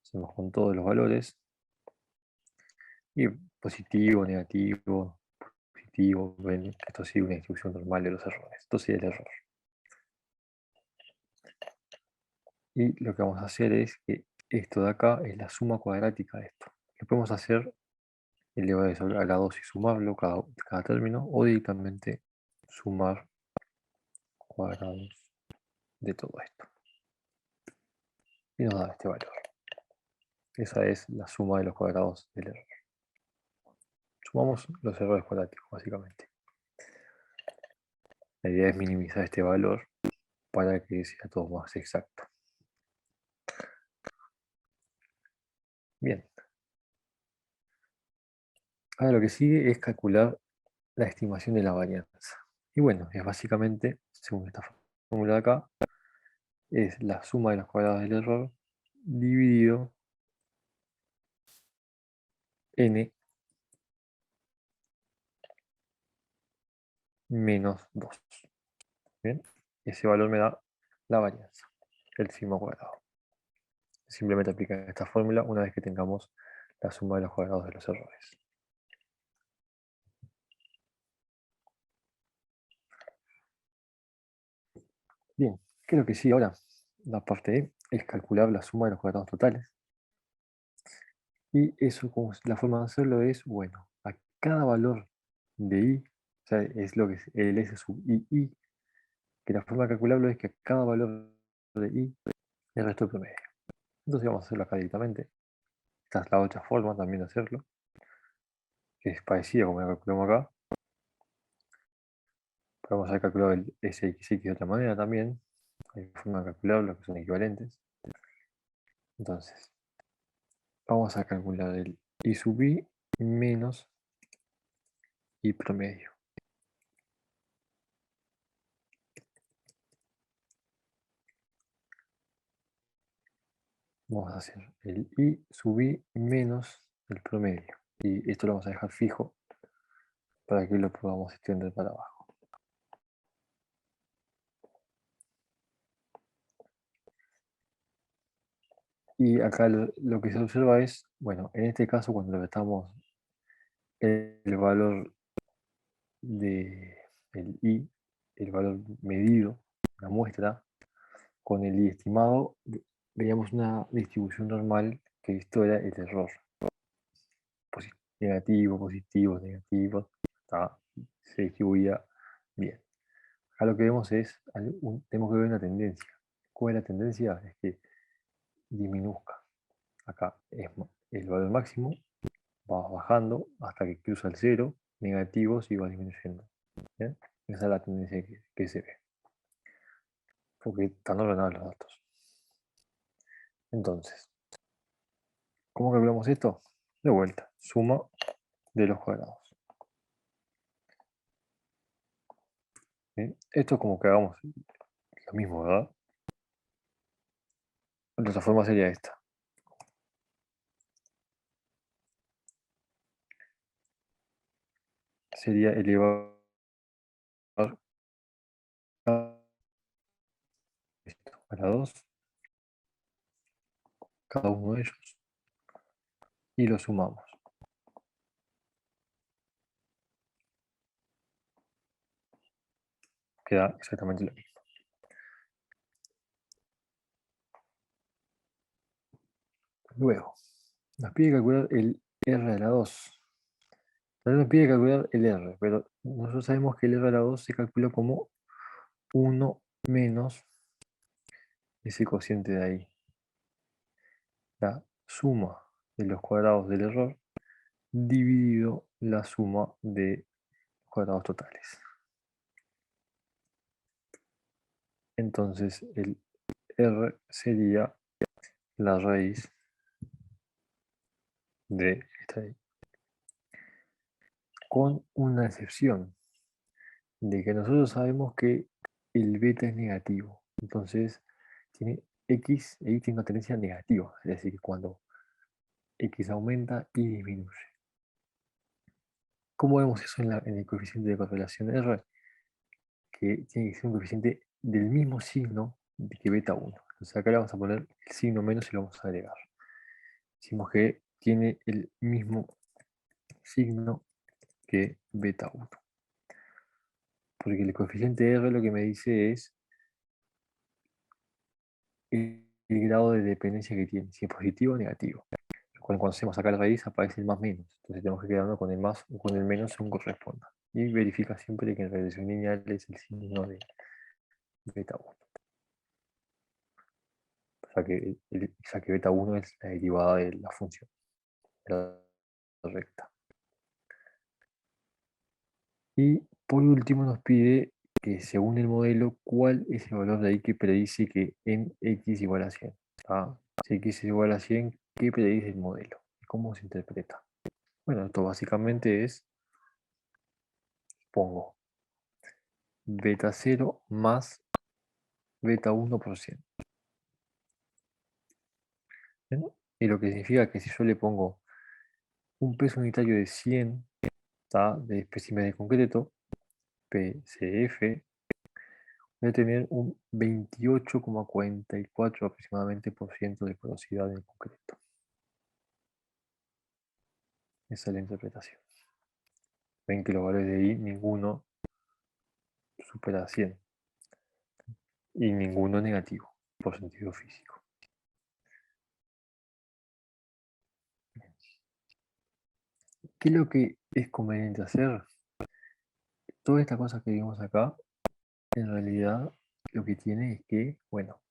Hacemos con todos los valores, y positivo, negativo, positivo, ven, esto sigue una distribución normal de los errores. Esto sería el error. Y lo que vamos a hacer es que esto de acá es la suma cuadrática de esto. Lo podemos hacer elevar eso a la 2 y sumarlo cada término, o directamente sumar cuadrados de todo esto. Y nos da este valor. Esa es la suma de los cuadrados del error. Sumamos los errores cuadráticos, básicamente. La idea es minimizar este valor para que sea todo más exacto. Bien. Ahora lo que sigue es calcular la estimación de la varianza. Y bueno, es básicamente, según esta fórmula de acá, es la suma de los cuadrados del error dividido n menos 2. Bien, ese valor me da la varianza, el sigma cuadrado. Simplemente aplicar esta fórmula una vez que tengamos la suma de los cuadrados de los errores. Bien, ¿qué es lo que sigue ahora? La parte E es calcular la suma de los cuadrados totales. Y eso, como la forma de hacerlo es, bueno, a cada valor de I, o sea, es lo que es el S sub I, que la forma de calcularlo es que a cada valor de I el resto del promedio. Entonces vamos a hacerlo acá directamente. Esta es la otra forma también de hacerlo, que es parecida como la calculamos acá. Podemos haber calculado el SXX de otra manera también. Hay forma de calcularlo que son equivalentes. Entonces, vamos a calcular el I sub I menos I promedio. Vamos a hacer el I sub I menos el promedio. Y esto lo vamos a dejar fijo para que lo podamos extender para abajo. Y acá lo que se observa es, bueno, en este caso cuando le estamos el valor del I, el valor medido, la muestra, con el estimado, veíamos una distribución normal que esto era el error. Negativo, positivo, negativo, se distribuía bien. Acá lo que vemos es, tenemos que ver una tendencia. ¿Cuál es la tendencia? Es que disminuzca. Acá es el valor máximo, va bajando hasta que cruza el cero, negativos y va disminuyendo. ¿Bien? Esa es la tendencia que se ve. Porque están ordenados los datos. Entonces, ¿cómo calculamos esto? De vuelta, suma de los cuadrados. ¿Bien? Esto es como que hagamos lo mismo, ¿verdad? De otra forma sería esta. Sería elevar esto a la 2, cada uno de ellos, y lo sumamos. Queda exactamente lo mismo. Luego, nos pide calcular el R a la 2. También nos pide calcular el R, pero nosotros sabemos que el R a la 2 se calcula como 1 menos ese cociente de ahí. La suma de los cuadrados del error dividido la suma de cuadrados totales. Entonces el R sería la raíz de esta de ahí. Con una excepción, de que nosotros sabemos que el beta es negativo. Entonces tiene X, ahí tiene una tendencia negativa. Es decir, que cuando X aumenta y disminuye. ¿Cómo vemos eso en el coeficiente de correlación R? Que tiene que ser un coeficiente del mismo signo de que beta 1. Entonces acá le vamos a poner el signo menos y lo vamos a agregar. Decimos que tiene el mismo signo que beta 1. Porque el coeficiente R lo que me dice es el grado de dependencia que tiene, si es positivo o negativo. Cuando hacemos acá la raíz aparece el más menos. Entonces tenemos que quedarnos con el más o con el menos según corresponda. Y verifica siempre que en regresión lineal es el signo de beta 1. O sea que beta 1 es la derivada de la función, de la recta. Y por último nos pide que según el modelo, cuál es el valor de ahí que predice que en x igual a 100. Si x es igual a 100, ¿qué predice el modelo? ¿Cómo se interpreta? Bueno, esto básicamente es, pongo beta 0 más beta 1%. ¿Bien? Y lo que significa que si yo le pongo un peso unitario de 100 de espécimen de concreto, PCF, voy a tener un 28,44 aproximadamente por ciento de porosidad en concreto. Esa es la interpretación. Ven que los valores de I ninguno supera 100 y ninguno negativo por sentido físico. ¿Qué es lo que es conveniente hacer? Todas estas cosas que vimos acá, en realidad lo que tiene es que, bueno,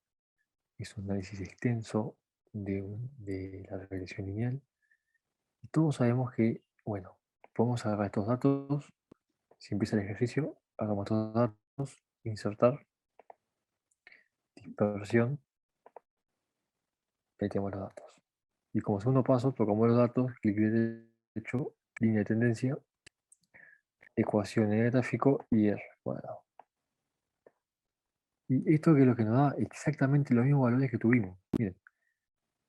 es un análisis extenso de la regresión lineal. Y todos sabemos que, bueno, podemos agarrar estos datos, si empieza el ejercicio, hagamos estos datos, insertar, dispersión, y ahí tenemos los datos. Y como segundo paso, tocamos los datos, clic derecho, línea de tendencia, ecuación en el gráfico y R cuadrado. Y esto que es lo que nos da exactamente los mismos valores que tuvimos. Miren,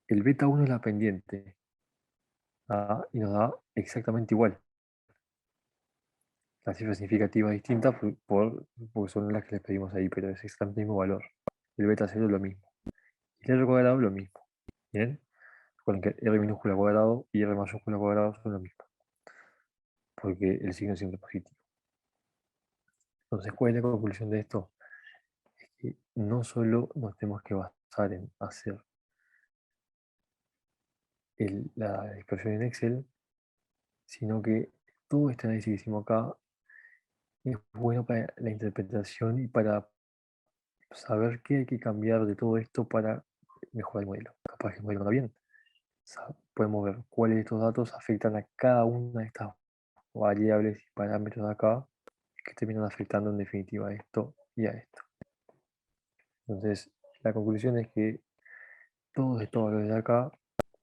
el beta 1 es la pendiente, y nos da exactamente igual. La cifra significativa es distinta porque son las que les pedimos ahí, pero es exactamente el mismo valor. El beta 0 es lo mismo. Y el R cuadrado es lo mismo. ¿Bien? Recuerden que R minúscula cuadrado y R mayúscula cuadrado son lo mismo. Porque el signo es siempre positivo. Entonces, ¿cuál es la conclusión de esto? Es que no solo nos tenemos que basar en hacer la expresión en Excel, sino que todo este análisis que hicimos acá es bueno para la interpretación y para saber qué hay que cambiar de todo esto para mejorar el modelo. Capaz que el modelo no está bien. Podemos ver cuáles de estos datos afectan a cada una de estas variables y parámetros de acá que terminan afectando en definitiva a esto y a esto. Entonces, la conclusión es que todos estos valores de acá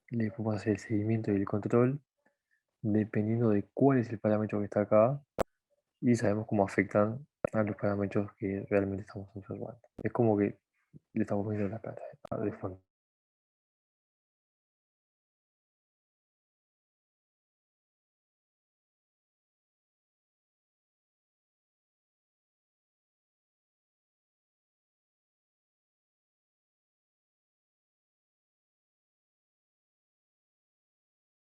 le podemos hacer el seguimiento y el control dependiendo de cuál es el parámetro que está acá y sabemos cómo afectan a los parámetros que realmente estamos observando. Es como que le estamos poniendo la plata de fondo.